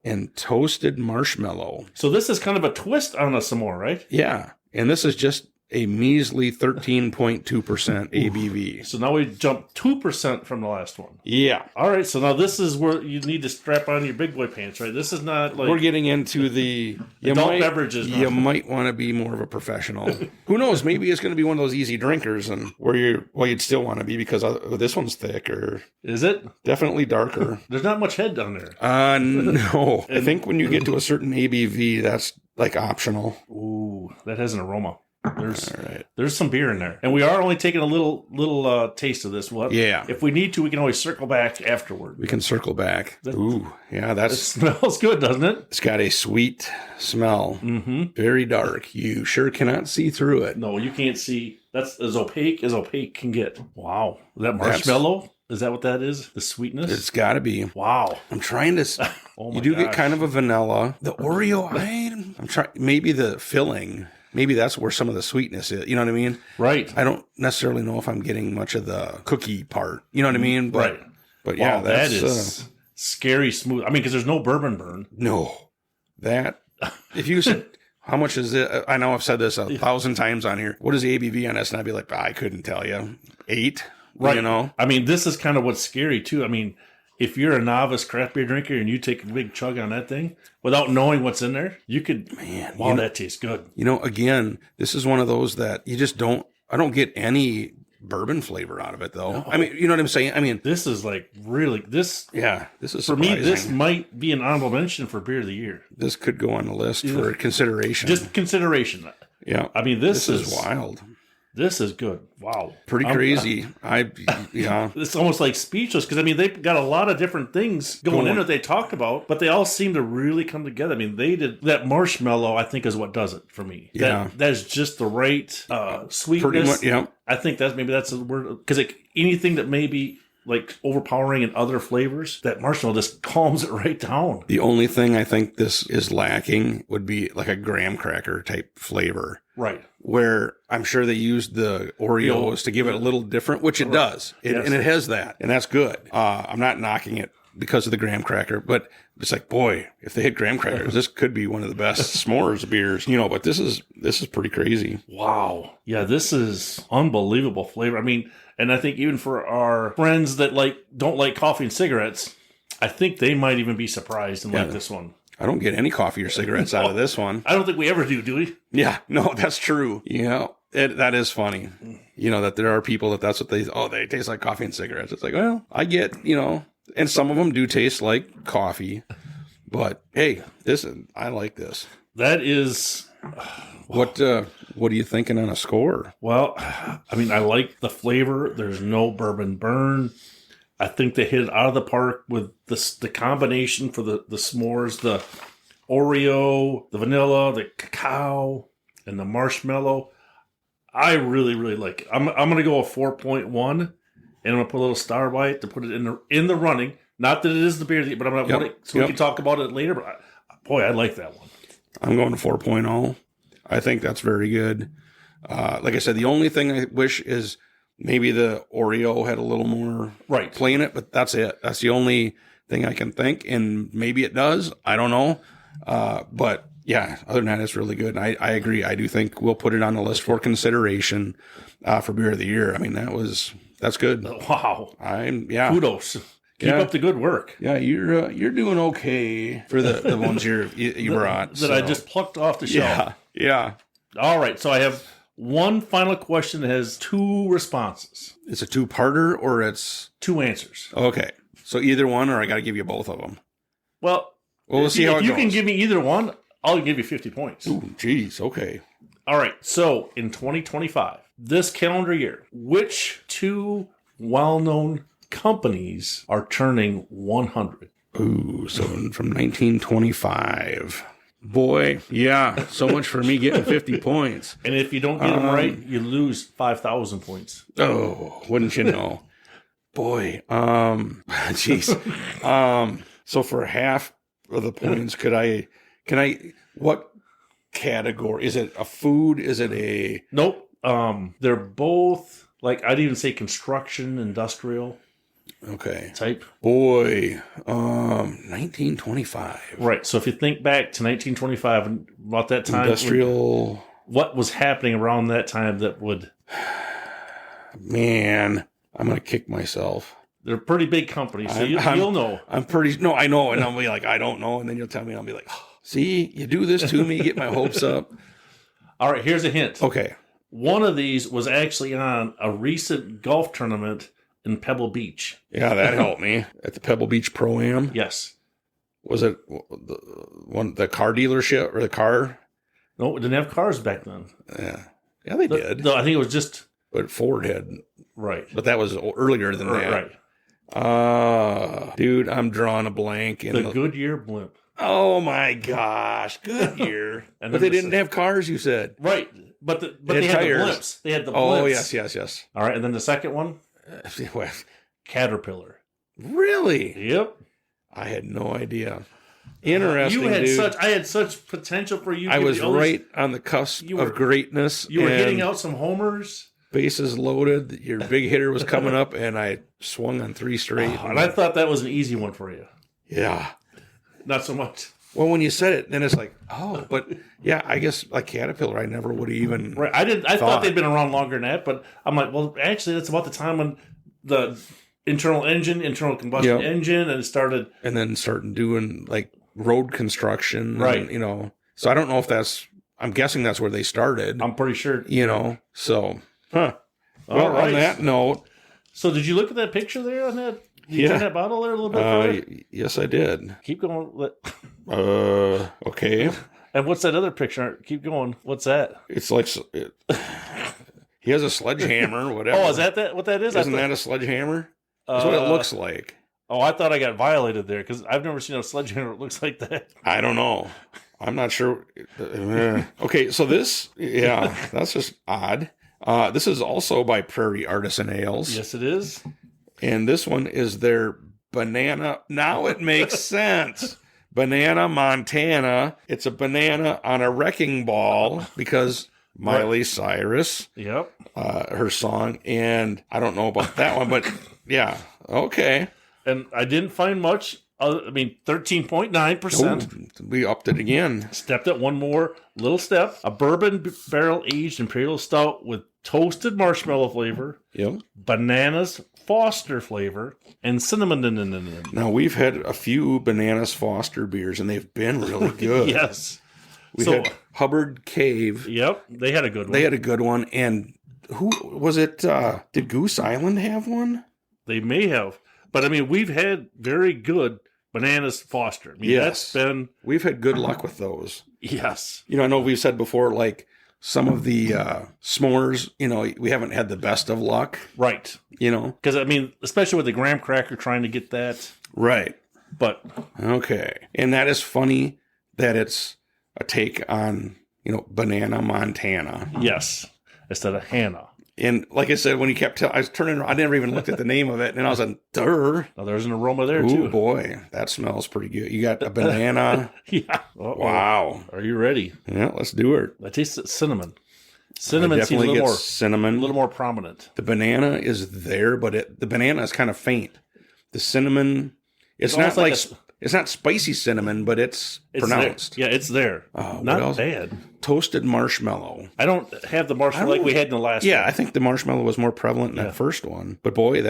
and toasted marshmallow.
So this is kind of a twist on a S'more, right?
Yeah. And this is just a measly 13.2% ABV.
So now we jumped 2% from the last one.
Yeah.
All right. So now this is where you need to strap on your big boy pants, right? This is not like...
We're getting into the...
adult beverages now.
You might want to be more of a professional. Who knows? Maybe it's going to be one of those easy drinkers and you'd still want to be because this one's thicker.
Is it?
Definitely darker.
There's not much head down there.
No. I think when you get to a certain ABV, that's like optional.
Ooh, that has an aroma. There's some beer in there, and we are only taking a little taste of this. If we need to, we can always circle back afterward.
We can circle back. Ooh, yeah,
it smells good, doesn't it?
It's got a sweet smell. Mm-hmm. Very dark. You sure cannot see through it.
No, you can't see. That's as opaque can get. Wow, is that marshmallow? Is that what that is? The sweetness?
It's got to be.
Wow.
I'm trying to. You do get kind of a vanilla. The Oreo. I'm trying. Maybe the filling. Maybe that's where some of the sweetness is. You know what I mean?
Right.
I don't necessarily know if I'm getting much of the cookie part. You know what I mean?
Right.
But yeah,
that is scary smooth. I mean, because there's no bourbon burn.
No. That, if you said, how much is it? I know I've said this 1,000 times on here. What is the ABV on this? And I'd be like, I couldn't tell you. 8?
Right.
You know?
I mean, this is kind of what's scary, too. I mean, if you're a novice craft beer drinker and you take a big chug on that thing without knowing what's in there, you could, that tastes good.
You know, again, this is one of those that you just I don't get any bourbon flavor out of it, though. No. I mean, you know what I'm saying? I mean,
this is like really, this
is
for me, this might be an honorable mention for beer of the year.
This could go on the list for consideration.
Just consideration.
Yeah.
I mean, this is
wild.
This is good. Wow.
Pretty crazy.
It's almost like speechless because, I mean, they've got a lot of different things going in that they talked about, but they all seem to really come together. I mean, they did that marshmallow, I think, is what does it for me.
Yeah.
That is just the right sweetness.
Pretty much, yeah.
I think that's a word because anything that maybe like overpowering in other flavors, that marshmallow just calms it right down.
The only thing I think this is lacking would be like a graham cracker type flavor.
Right.
Where I'm sure they used the Oreos to give it a little different, which it does. And it has that. And that's good. I'm not knocking it because of the graham cracker, but it's like, boy, if they had graham crackers, this could be one of the best s'mores beers, you know, but this is pretty crazy.
Wow. Yeah, this is unbelievable flavor. I mean, and I think even for our friends that don't like coffee and cigarettes, I think they might even be surprised and like this one.
I don't get any coffee or cigarettes out of this one.
I don't think we ever do we?
Yeah, no, that's true. Yeah, that is funny. You know, that there are people that's what they taste like coffee and cigarettes. It's like, well, I get, you know, and some of them do taste like coffee, but hey, I like this.
That is...
What are you thinking on a score?
Well, I mean, I like the flavor. There's no bourbon burn. I think they hit it out of the park with the combination for the s'mores, the Oreo, the vanilla, the cacao, and the marshmallow. I really, really like it. I'm going to go a 4.1, and I'm going to put a little star by it to put it in the running. Not that it is the beer, but I'm going to put it so we can talk about it later. But boy, I like that one.
I'm going to 4.0. I think that's very good. Like I said, the only thing I wish is maybe the Oreo had a little more play in it, but that's it. That's the only thing I can think, and maybe it does. I don't know. But yeah, other than that, it's really good. And I agree. I do think we'll put it on the list for consideration for Beer of the Year. I mean, that's good.
Wow.
Kudos.
Keep up the good work.
Yeah, you're doing okay for the ones you brought.
That I just plucked off the shelf.
Yeah.
All right, so I have one final question that has 2 responses.
It's a 2-parter, or it's
2 answers.
Okay, so either one, or I got to give you both of them.
Well,
we'll see how it goes.
If you can give me either one, I'll give you 50 points.
Ooh, geez, okay.
All right, so in 2025, this calendar year, which 2 well-known companies are turning 100?
Ooh, so from 1925. Boy, yeah, so much for me getting 50 points.
And if you don't get them right, you lose 5,000 points.
Oh, wouldn't you know? Boy, jeez. So for half of the points, what category? Is it a food? Is it a...
Nope. They're both, like, I'd even say construction, industrial.
Okay.
Type.
Boy, 1925.
Right. So if you think back to 1925 and about that time,
industrial.
What was happening around that time that would?
Man, I'm gonna kick myself.
They're pretty big companies, so you'll know.
I know, and I'll be like, I don't know, and then you'll tell me, and I'll be like, oh, see, you do this to me, get my hopes up.
All right, here's a hint.
Okay.
One of these was actually on a recent golf tournament in Pebble Beach.
Yeah, that helped me at the Pebble Beach Pro-Am.
Yes.
Was it the car dealership or the car?
No, it didn't have cars back then.
Yeah, they did.
No, I think it was just.
But Ford had.
Right.
But that was earlier than that. Right. Dude, I'm drawing a blank.
The Goodyear blimp.
Oh my gosh, Goodyear. But they didn't have cars, you said.
Right. But they had the blimps. They had the blimps.
Oh, yes.
All right, and then the second one? Caterpillar.
Really?
Yep.
I had no idea. Interesting.
I had such potential for you.
I was right on the cusp of greatness.
You were hitting out some homers.
Bases loaded. Your big hitter was coming up, and I swung on 3 straight.
And I thought that was an easy one for you.
Yeah.
Not so much.
Well, when you said it, then it's like, but yeah, I guess like Caterpillar, I never would have even.
Right. I thought they'd been around longer than that, but I'm like, well, actually, that's about the time when the internal combustion engine, and it started. And
then starting doing like road construction.
Right.
And, so I don't know if I'm guessing that's where they started.
I'm pretty sure.
So, well, on that note.
So did you look at that picture there on that? Did you turn that bottle there a little bit further?
Yes, I did.
Keep going.
Okay.
And what's that other picture? Keep going. What's that?
It's like he has a sledgehammer, whatever.
Oh, is that what that is?
Isn't that a sledgehammer? That's what it looks like.
Oh, I thought I got violated there because I've never seen a sledgehammer that looks like that.
I don't know. I'm not sure. Okay, so this, that's just odd. This is also by Prairie Artisan Ales.
Yes, it is.
And this one is their banana. Now it makes sense. Banana Montana. It's a banana on a wrecking ball because Miley Cyrus.
Yep.
Her song. And I don't know about that one, but yeah. Okay.
And I didn't find much. 13.9%.
We upped it again.
Stepped it one more little step. A bourbon barrel aged imperial stout with toasted marshmallow flavor.
Yep.
Bananas Foster flavor and cinnamon.
Now we've had a few Bananas Foster beers and they've been really good.
Yes.
We had Hubbard Cave.
Yep. They had a good one.
They had a good one. And who was it? Did Goose Island have one?
They may have. But I mean, we've had very good Bananas Foster. I mean,
yes.
We've
had good luck with those.
Yes.
You know, I know we've said before, like some of the s'mores, you know, we haven't had the best of luck.
Right.
You know?
Because, I mean, especially with the graham cracker trying to get that.
Right.
But.
Okay. And that is funny that it's a take on, you know, Banana Montana.
Yes. Instead of Hannah.
And like I said, when you kept telling, I was turning around, I never even looked at the name of it. And I was like, durr.
Now, there's an aroma there,
too.
too.
Oh, boy. That smells pretty good. You got a banana.
Yeah.
Wow.
Are you ready?
Yeah, let's do it.
I taste cinnamon. Cinnamon seems a little more prominent.
The banana is there, but the banana is kind of faint. The cinnamon, it's not like it's not spicy cinnamon, but it's pronounced.
There. Yeah, it's there. Not bad.
Toasted marshmallow.
I don't have the marshmallow like we had in the last one.
I think the marshmallow was more prevalent in that first one. But boy,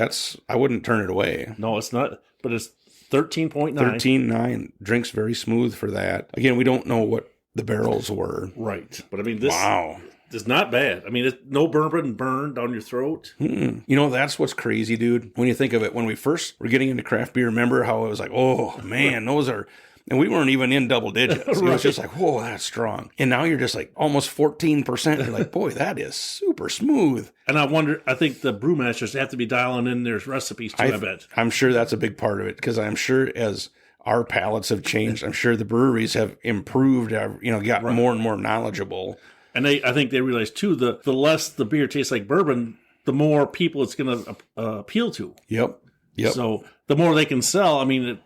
I wouldn't turn it away.
No, it's not. But it's 13.9.
13.9. Drinks very smooth for that. Again, we don't know what the barrels were.
Right. But I mean, this
wow.
It's not bad. I mean, it's no bourbon burned down your throat.
Mm-mm. You know, that's what's crazy, dude. When you think of it, when we first were getting into craft beer, remember how it was like, oh, man, those are... And we weren't even in double digits. Right. It was just like, whoa, that's strong. And now you're just like almost 14%. You're like, boy, that is super smooth.
And I think the brewmasters have to be dialing in their recipes too, I bet.
I'm sure that's a big part of it because I'm sure as our palates have changed, I'm sure the breweries have improved, got more and more knowledgeable.
And I think they realize, too, the less the beer tastes like bourbon, the more people it's going to appeal to.
Yep.
So the more they can sell, I mean,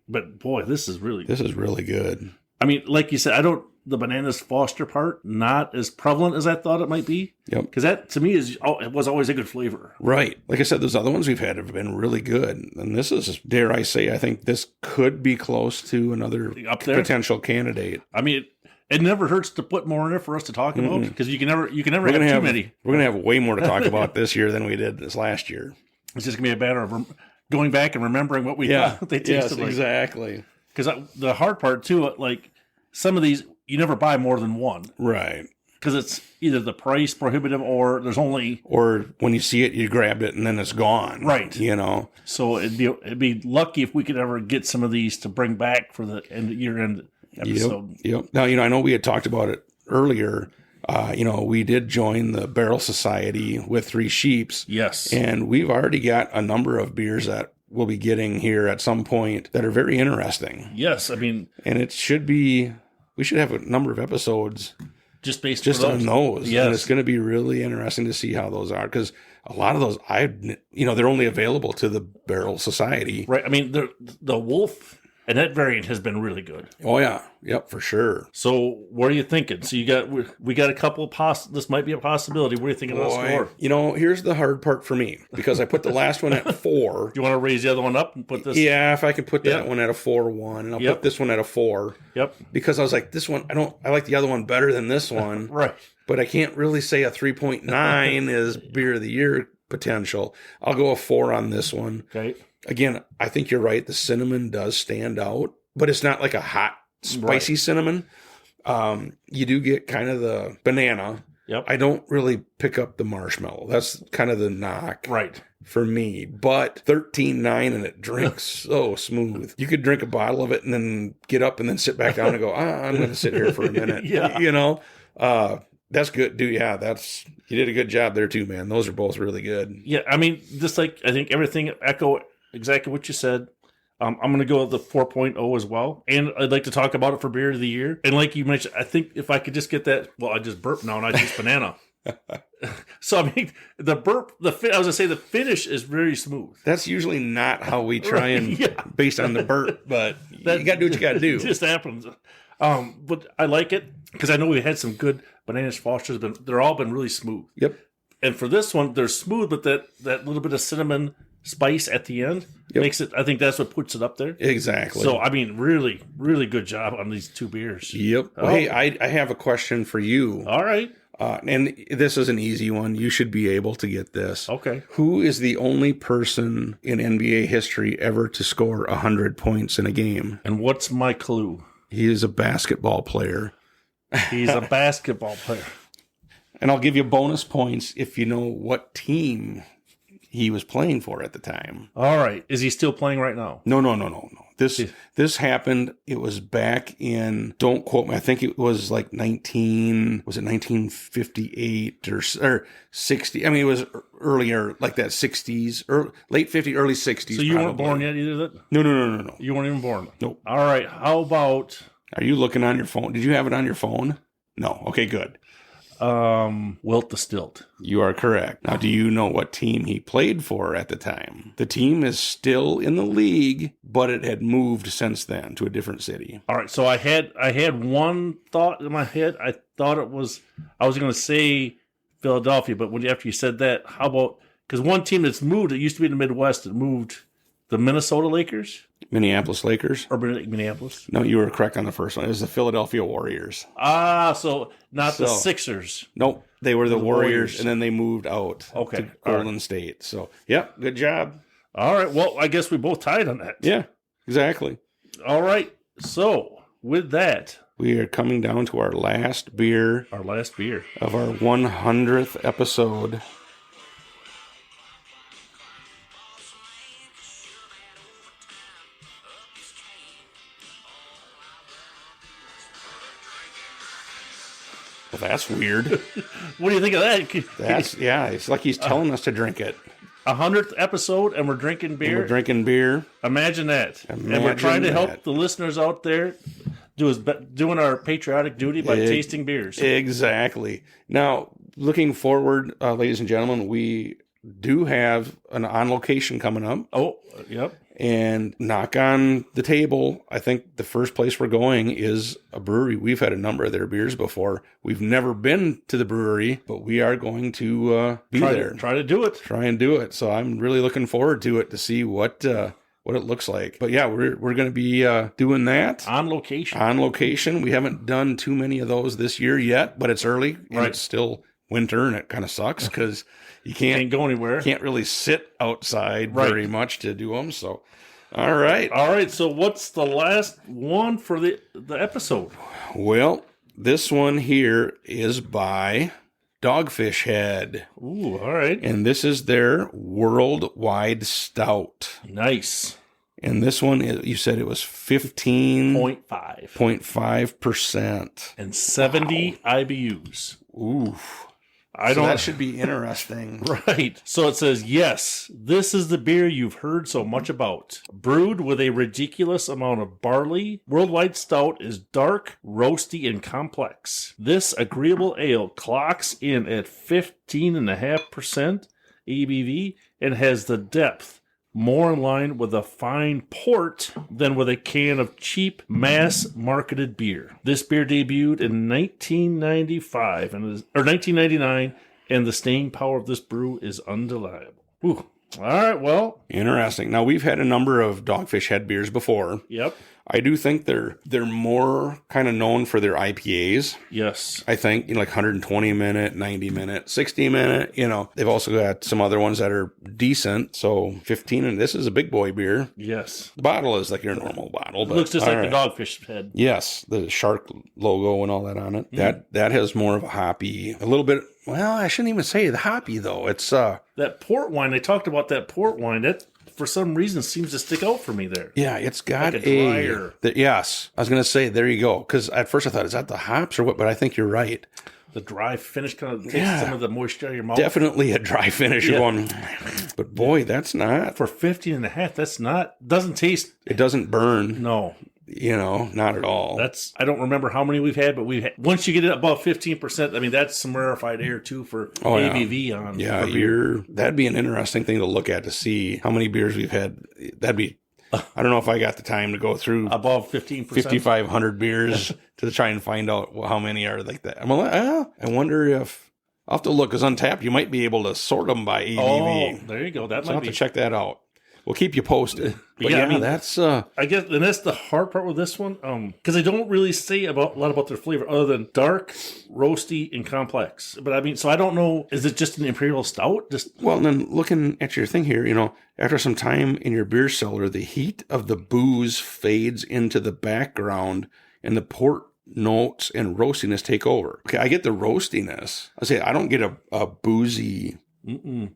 but boy, this is really
good.
I mean, like you said, the Bananas Foster part, not as prevalent as I thought it might be.
Yep.
Because that, to me, it was always a good flavor.
Right. Like I said, those other ones we've had have been really good. And this is, dare I say, I think this could be close to another potential candidate.
I mean, it never hurts to put more in it for us to talk about because you can never have too many.
We're going to have way more to talk about this year than we did this last year.
It's just going to be a matter of going back and remembering what we thought they tasted like.
Exactly.
Because the hard part, too, like some of these, you never buy more than one.
Right.
Because it's either the price prohibitive or there's only...
Or when you see it, you grabbed it and then it's gone.
Right.
You know?
So it'd be lucky if we could ever get some of these to bring back for the year-end episode.
Yep. Now, I know we had talked about it earlier. We did join the Barrel Society with Three Sheeps.
Yes.
And we've already got a number of beers that we'll be getting here at some point that are very interesting.
Yes. I mean...
And it should be... We should have a number of episodes
just based
on those.
Yes.
And it's going to be really interesting to see how those are. Because a lot of those, they're only available to the Barrel Society.
Right. I mean, the Wolf... And that variant has been really good.
Oh, yeah. Yep, for sure.
So what are you thinking? So we got a couple of this might be a possibility. What are you thinking of the score?
Here's the hard part for me. Because I put the last one at 4.
Do you want to raise the other one up and put this?
Yeah, if I could put that one at a 4-1. And I'll put this one at a 4.
Yep.
Because I was like, this one, I like the other one better than this one.
Right.
But I can't really say a 3.9 is beer of the year potential. I'll go a 4 on this one.
Okay.
Again, I think you're right. The cinnamon does stand out, but it's not like a hot, spicy cinnamon. You do get kind of the banana.
Yep.
I don't really pick up the marshmallow. That's kind of the knock for me. But 13.9 and it drinks so smooth. You could drink a bottle of it and then get up and then sit back down and go, I'm going to sit here for a minute. That's good, dude. Yeah, you did a good job there too, man. Those are both really good.
Yeah, I mean, just like I think everything echo exactly what you said. I'm going to go with the 4.0 as well. And I'd like to talk about it for beer of the year. And like you mentioned, I think if I could just get that, well, I just burped now and I just banana. So I mean, I was gonna say the finish is very smooth.
That's usually not how we try and based on the burp, but you got to do what you got to do.
It just happens. But I like it because I know we had some good bananas Fosters, but they're all been really smooth.
Yep.
And for this one, they're smooth, but that little bit of cinnamon spice at the end makes it. I think that's what puts it up there.
Exactly.
So I mean, really, really good job on these two beers.
Yep. Well, hey, I have a question for you.
All right.
And this is an easy one. You should be able to get this.
Okay.
Who is the only person in NBA history ever to score 100 points in a game?
And what's my clue?
He is a basketball player.
He's a basketball player.
And I'll give you bonus points if you know what team he was playing for at the time.
All right. Is he still playing right now?
No. This happened. It was back in, don't quote me, I think it was like 1958 or 60. I mean, it was earlier, like that 60s, late 50s, early 60s.
So you weren't born yet either?
No.
You weren't even born?
Nope.
All right. How about...
Are you looking on your phone? Did you have it on your phone? No. Okay, good.
Wilt the Stilt.
You are correct. Now, do you know what team he played for at the time? The team is still in the league, but it had moved since then to a different city.
All right, so I had one thought in my head. I thought I was going to say Philadelphia, but after you said that, how about, because one team that's moved, it used to be in the Midwest, it moved the Minnesota Lakers.
Minneapolis Lakers?
Or Minneapolis?
No, you were correct on the first one. It was the Philadelphia Warriors.
So not the Sixers.
Nope, they were the Warriors, and then they moved out to Golden State. So, yep, good job.
All right, well, I guess we both tied on that.
Yeah, exactly.
All right, so with that,
we are coming down to our last beer.
Our last beer.
Of our 100th episode. Well, that's weird.
What do you think of that?
It's like he's telling us to drink it.
100th episode, and we're drinking beer.
And we're drinking beer.
Imagine that. And we're trying to help the listeners out there doing our patriotic duty by tasting beers.
Exactly. Now, looking forward, ladies and gentlemen, we do have an on location coming up.
Oh, yep.
And knock on the table, I think the first place we're going is a brewery. We've had a number of their beers before. We've never been to the brewery, but we are going to be there.
Try to do it.
Try and do it. So I'm really looking forward to it to see what it looks like. But yeah, we're going to be doing that.
On location.
On location. We haven't done too many of those this year yet, but it's early. And it's still winter, and it kind of sucks because... You can't
go anywhere.
Can't really sit outside very much to do them. So, all right.
So, what's the last one for the episode?
Well, this one here is by Dogfish Head.
Ooh, all right.
And this is their worldwide stout.
Nice.
And this one, you said it was 15.5%.
0.5%. And 70 IBUs.
Ooh. That should be interesting.
Right. So it says, yes, this is the beer you've heard so much about. Brewed with a ridiculous amount of barley, Worldwide Stout is dark, roasty, and complex. This agreeable ale clocks in at 15.5% ABV and has the depth more in line with a fine port than with a can of cheap, mass-marketed beer. This beer debuted in 1999, and the staying power of this brew is undeniable. Ooh. All right, well.
Interesting. Now, we've had a number of Dogfish Head beers before.
Yep.
I do think they're more kind of known for their IPAs.
Yes.
I think, like 120 minute, 90 minute, 60 minute, they've also got some other ones that are decent. So 15, and this is a big boy beer.
Yes.
The bottle is like your normal bottle. But,
it looks just like the Dogfish Head.
Yes. The shark logo and all that on it. Mm-hmm. That has more of a hoppy, a little bit. Well, I shouldn't even say the hoppy though. It's
that port wine. They talked about that port wine. That for some reason seems to stick out for me there.
Yeah, it's got
like a drier.
Yes, I was going to say there you go. Because at first I thought, is that the hops or what? But I think you're right.
The dry finish kind of takes some of the moisture out of your mouth.
Definitely a dry finish. You're going, but boy, that's not
for 15.5. That's not doesn't taste.
It doesn't burn.
No.
not at all.
I don't remember how many we've had, but once you get it above 15%, I mean, that's some rarefied air too for ABV on.
Yeah, that'd be an interesting thing to look at to see how many beers we've had. That'd be, I don't know if I got the time to go through
above 15%,
5,500 beers to try and find out how many are like that. I wonder if I'll have to look, because Untapped, you might be able to sort them by ABV.
Oh, there you go. I'll have
to check that out. We'll keep you posted. But
I mean,
that's
I guess, and that's the hard part with this one, because they don't really say a lot about their flavor other than dark, roasty, and complex. But I mean, so I don't know. Is it just an imperial stout?
Well, and then looking at your thing here, after some time in your beer cellar, the heat of the booze fades into the background, and the port notes and roastiness take over. Okay, I get the roastiness. I don't get a boozy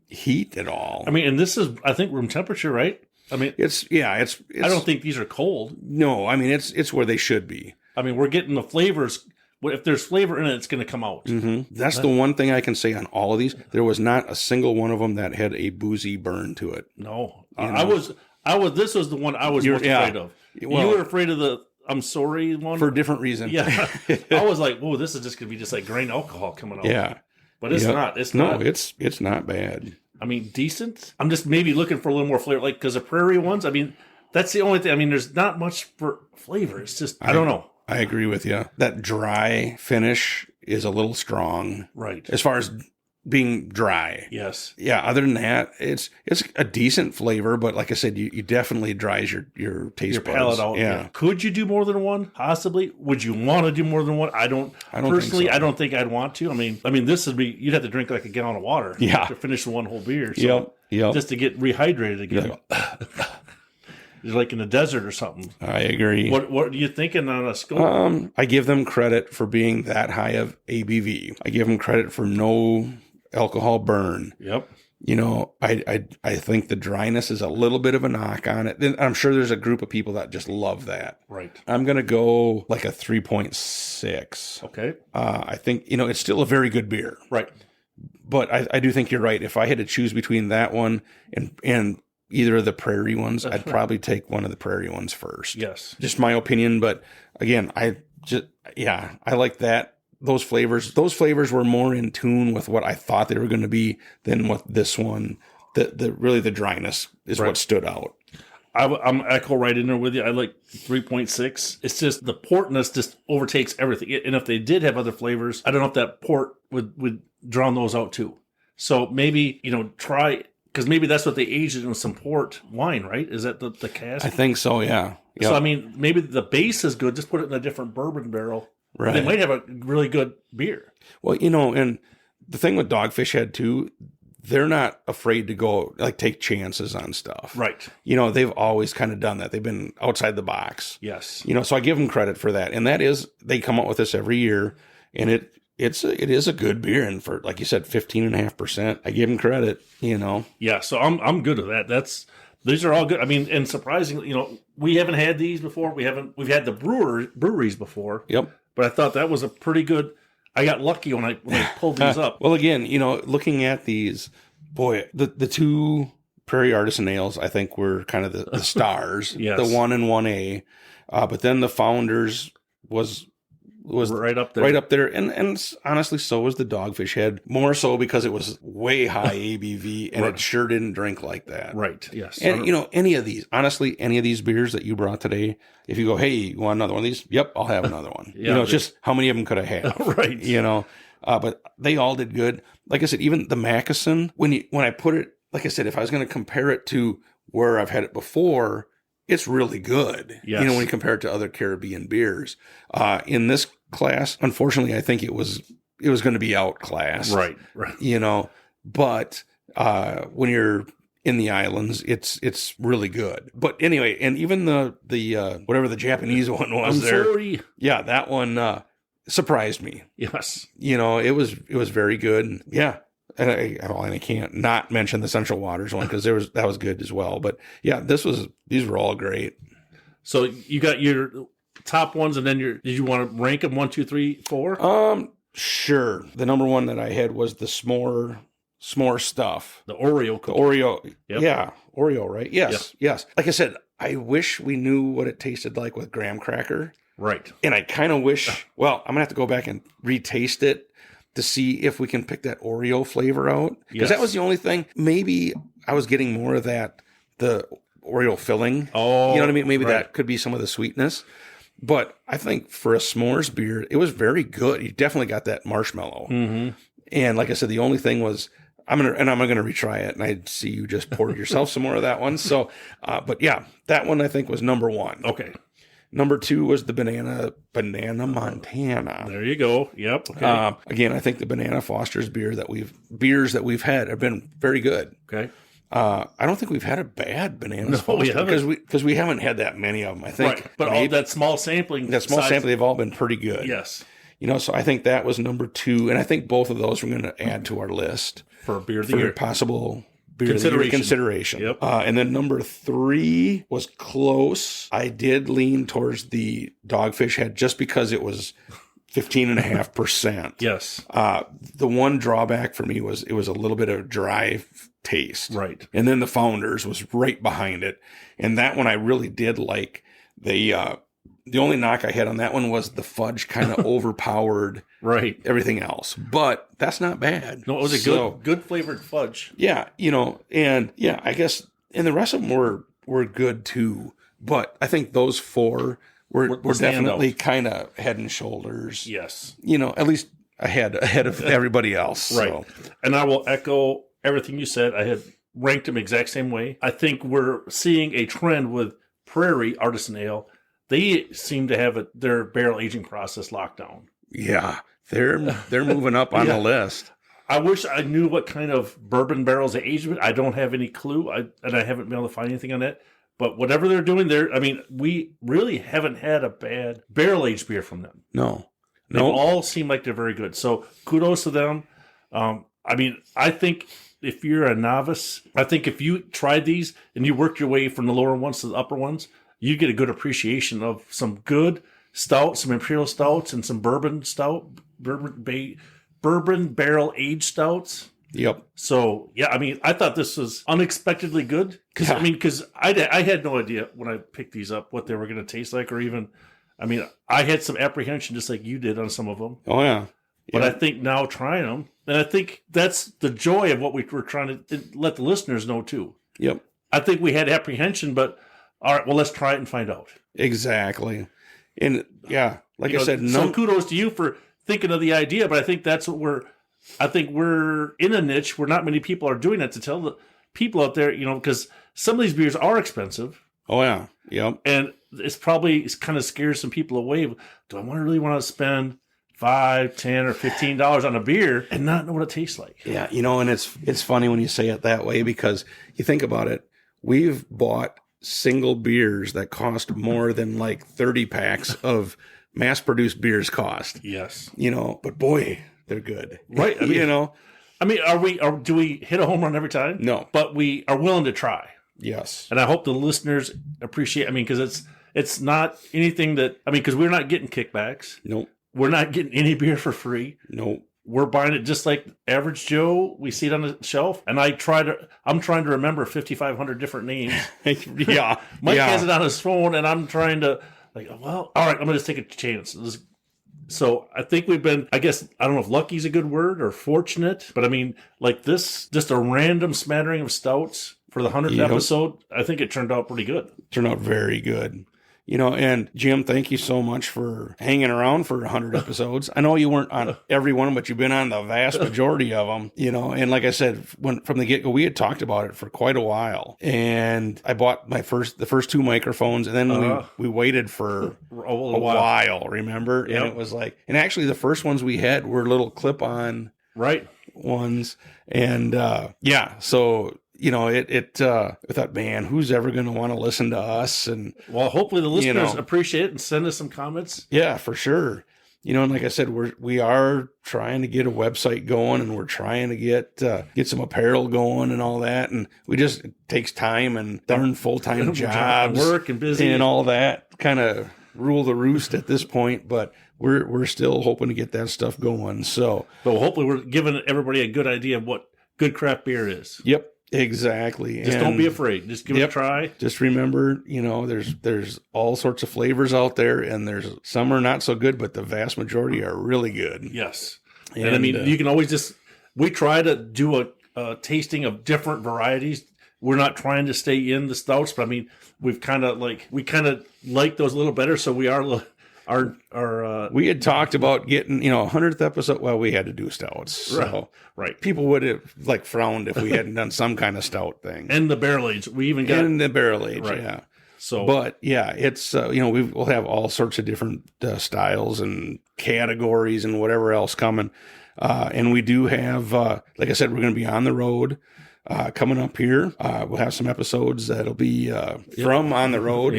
heat at all.
I mean, and this is, I think, room temperature, right? I mean, it's I don't think these are cold.
No, I mean, it's where they should be.
I mean, we're getting the flavors. If there's flavor in it, it's going to come out.
Mm-hmm. That's the one thing I can say on all of these. There was not a single one of them that had a boozy burn to it.
No, this was the one I was most afraid of. Well, you were afraid of the I'm sorry one?
For a different reason.
Yeah. I was like, whoa, this is just going to be just like grain alcohol coming out.
Yeah.
But it's not. It's not.
No, it's not bad.
I mean, decent. I'm just maybe looking for a little more flavor. Like, because the Prairie ones, I mean, that's the only thing. I mean, there's not much for flavor. It's just, I don't know.
I agree with you. That dry finish is a little strong.
Right.
As far as being dry.
Yes.
Yeah, other than that, it's a decent flavor, but like I said, you definitely dries your taste buds.
Palate out. Yeah. Could you do more than one? Possibly. Would you want to do more than one? I don't personally
think so.
I don't think I'd want to. I mean this would be, you'd have to drink like a gallon of water to finish the one whole beer. So
yep.
Just to get rehydrated again. You're like in the desert or something.
I agree.
What are you thinking on a scope?
I give them credit for being that high of ABV. I give them credit for no alcohol burn.
Yep.
I think the dryness is a little bit of a knock on it. Then I'm sure there's a group of people that just love that.
Right.
I'm going to go like a 3.6.
Okay.
I think, it's still a very good beer.
Right.
But I do think you're right. If I had to choose between that one and either of the Prairie ones, I'd probably take one of the Prairie ones first.
Yes.
Just my opinion. But again, I like that. Those flavors were more in tune with what I thought they were going to be than what this one. The dryness is what stood out.
I'm echo right in there with you. I like 3.6. It's just the portness just overtakes everything. And if they did have other flavors, I don't know if that port would drown those out too. So maybe, try, because maybe that's what they aged it in some port wine, right? Is that the cask?
I think so, yeah. Yep.
So, I mean, maybe the base is good. Just put it in a different bourbon barrel. Right. They might have a really good beer.
Well, and the thing with Dogfish Head too, they're not afraid to go take chances on stuff.
Right.
They've always kind of done that. They've been outside the box.
Yes.
So I give them credit for that. And that is, they come out with this every year, and it is a good beer. And for, like you said, 15.5%, I give them credit,
Yeah. So I'm good with that. These are all good. I mean, and surprisingly, we haven't had these before. We've had the breweries before.
Yep.
But I thought that was a pretty good. I got lucky when I pulled these up.
Well, again, looking at these, boy, the two Prairie Artisan ales, I think, were kind of the stars.
Yes.
The 1 and 1A. But then the Founders was
right up there.
Right up there. And honestly, so was the Dogfish Head. More so because it was way high ABV, and it sure didn't drink like that.
Right, yes.
And, any of these beers that you brought today, if you go, hey, you want another one of thit's yep, I'll have another one. It's just how many of them could I have?
Right.
But they all did good. Like I said, even the Mackeson, when I put it, like I said, if I was going to compare it to where I've had it before, it's really good.
Yes.
When you compare it to other Caribbean beers. In this class, unfortunately, I think it was going to be outclassed.
Right.
But when you're in the islands, it's really good. But anyway, and even the whatever the Japanese one was
sorry.
Yeah, that one surprised me.
Yes.
It was very good. And yeah. And I can't not mention the Central Waters one because that was good as well. But yeah, these were all great.
So you got your top ones, and then did you want to rank them 1, 2, 3, 4?
Sure. The number one that I had was the S'more s'more stuff.
The Oreo
The
cookie.
Oreo.
Yep.
Yeah. Oreo, right? Yes. Like I said, I wish we knew what it tasted like with graham cracker.
Right.
And I kind of wish, well, I'm going to have to go back and retaste it to see if we can pick that Oreo flavor out. Because that was the only thing. Maybe I was getting more of that, the Oreo filling.
Oh,
you know what I mean? Maybe
right.
that could be some of the sweetness. But I think for a s'mores beer, it was very good. You definitely got that marshmallow.
Mm-hmm.
And like I said, the only thing was, I'm gonna retry it, and I see you just poured yourself some more of that one. So, but yeah, that one I think was number one.
Okay.
Number two was the banana Montana.
There you go. Yep. Okay.
Again, I think the Banana Foster's beers that we've had have been very good.
Okay.
I don't think we've had a bad Banana
No, we
Foster
haven't.
because we haven't had that many of them. I think,
Right. But all that small sampling.
they've all been pretty good.
Yes.
So I think that was number two, and I think both of those we're going to add to our list
For beer of the
for
year.
possible beer of the year consideration.
Yep.
And then number three was close. I did lean towards the Dogfish Head just because it was 15.5%.
Yes.
The one drawback for me was it was a little bit of dry taste.
Right.
And then the Founders was right behind it. And that one I really did like. The only knock I had on that one was the fudge kind of overpowered
Right.
everything else. But that's not bad.
No, it was a good flavored fudge.
Yeah, and yeah, I guess, and the rest of them were good too. But I think those four were definitely kind of head and shoulders.
Yes.
At least ahead of everybody else.
Right.
So.
And I will echo everything you said. I had ranked them exact same way. I think we're seeing a trend with Prairie Artisan Ale. They seem to have their barrel aging process locked down.
Yeah, they're moving up on the list.
I wish I knew what kind of bourbon barrels they aged with. I don't have any clue, and I haven't been able to find anything on that. But whatever they're doing, we really haven't had a bad barrel aged beer from them.
No.
They all seem like they're very good. So kudos to them. I think if you're a novice, I think if you tried these and you worked your way from the lower ones to the upper ones, you get a good appreciation of some good stouts, some imperial stouts, and some bourbon barrel aged stouts.
Yep.
So yeah, I thought this was unexpectedly good because I had no idea when I picked these up what they were going to taste like, or even, I had some apprehension just like you did on some of them.
Oh yeah.
But I think now trying them, and I think that's the joy of what we were trying to let the listeners know too.
Yep.
I think we had apprehension, but all right, well, let's try it and find out.
Exactly. And yeah, like I said,
so kudos to you for thinking of the idea, but I think that's what we're in a niche where not many people are doing that, to tell the people out there, because some of these beers are expensive.
Oh yeah. Yep.
And it's kind of scares some people away. Do I really want to spend $5, $10, or $15 on a beer and not know what it tastes like?
Yeah. And it's funny when you say it that way, because you think about it, we've bought single beers that cost more than like 30 packs of mass-produced beers cost.
Yes.
But boy, they're good.
Right. Do we hit a home run every time?
No.
But we are willing to try.
Yes.
And I hope the listeners appreciate, because it's not anything because we're not getting kickbacks.
Nope.
We're not getting any beer for free.
Nope.
We're buying it just like average Joe. We see it on the shelf, and I'm trying to remember 5,500 different names.
Yeah.
Mike has it on his phone, and I'm trying to all right, I'm going to just take a chance. So I think we've been, I guess, I don't know if lucky's a good word or fortunate, but this, just a random smattering of stouts for the 100th episode, I think it turned out pretty good.
Turned out very good. And Jim, thank you so much for hanging around for 100 episodes. I know you weren't on every one, but you've been on the vast majority of them, and like I said, from the get-go, we had talked about it for quite a while, and I bought the first two microphones, and then we waited for a while, remember? Yep. And it was and actually the first ones we had were little clip-on ones, and so I thought, man, who's ever going to want to listen to us? And
well, hopefully the listeners appreciate it and send us some comments.
Yeah, for sure. And like I said, we are trying to get a website going, and we're trying to get some apparel going and all that. And it takes time, and darn full-time jobs,
work and busy
and all that kind of rule the roost at this point. But we're still hoping to get that stuff going. So,
but hopefully we're giving everybody a good idea of what good craft beer is.
Yep, exactly.
Just don't be afraid. Just give it a try.
Just remember, there's all sorts of flavors out there, and there's some are not so good, but the vast majority are really good.
Yes. And I mean, you can always we try to do a tasting of different varieties. We're not trying to stay in the stouts, but I mean, we kind of like those a little better. So we are we had talked about getting 100th episode. Well, we had to do stouts, so right.
People would have frowned if we hadn't done some kind of stout thing.
And the barrel age, we even got
the barrel age,
right.
Yeah.
So,
but yeah, it's we'll have all sorts of different styles and categories and whatever else coming, and we do have, like I said, we're going to be on the road. Coming up here, we'll have some episodes that'll be from on the road,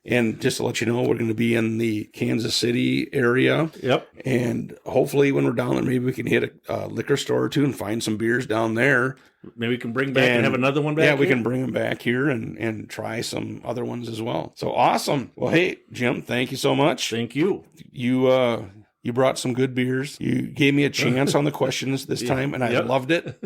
and just to let you know, we're going to be in the Kansas City area.
Yep.
And hopefully, when we're down there, maybe we can hit a liquor store or two and find some beers down there.
Maybe we can bring back and have another one back.
Yeah, we can bring them back here and try some other ones as well. So awesome. Well, hey, Jim, thank you so much.
Thank you.
You brought some good beers. You gave me a chance on the questions this time, and I loved it.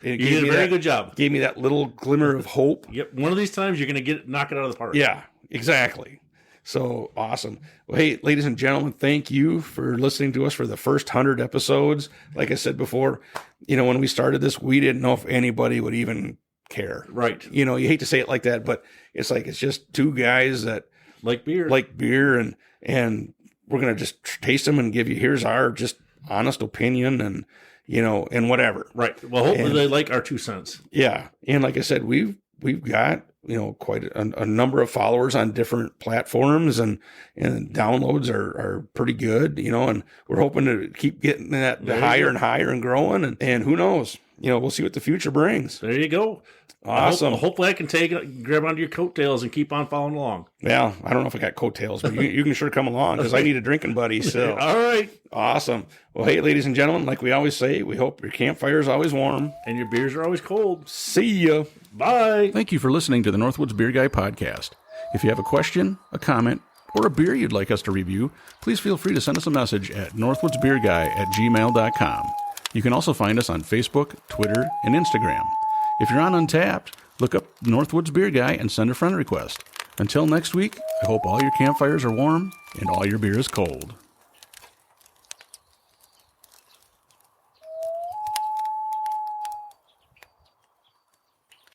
You did a very good job.
Gave me that little glimmer of hope.
Yep. One of these times, you're going to knock it out of the park.
Yeah, exactly. So awesome. Well, hey, ladies and gentlemen, thank you for listening to us for the first 100 episodes. Like I said before, when we started this, we didn't know if anybody would even care.
Right.
You hate to say it like that, but it's just two guys that
like beer,
and we're going to just taste them and give you, here's our just honest opinion and whatever.
Right. Well, hopefully they like our 2 cents.
Yeah. And like I said, we've got, quite a number of followers on different platforms, and downloads are pretty good, and we're hoping to keep getting that higher and higher and growing. And who knows, we'll see what the future brings.
There you go.
Awesome.
Hopefully I can grab onto your coattails and keep on following along.
Yeah, I don't know if I got coattails, but you can sure come along, because I need a drinking buddy. So
all right.
Awesome. Well, hey, ladies and gentlemen, like we always say, we hope your campfire is always warm.
And your beers are always cold.
See ya.
Bye.
Thank you for listening to the Northwoods Beer Guy podcast. If you have a question, a comment, or a beer you'd like us to review, please feel free to send us a message at northwoodsbeerguy@gmail.com. You can also find us on Facebook, Twitter, and Instagram. If you're on Untappd, look up Northwoods Beer Guy and send a friend request. Until next week, I hope all your campfires are warm and all your beer is cold.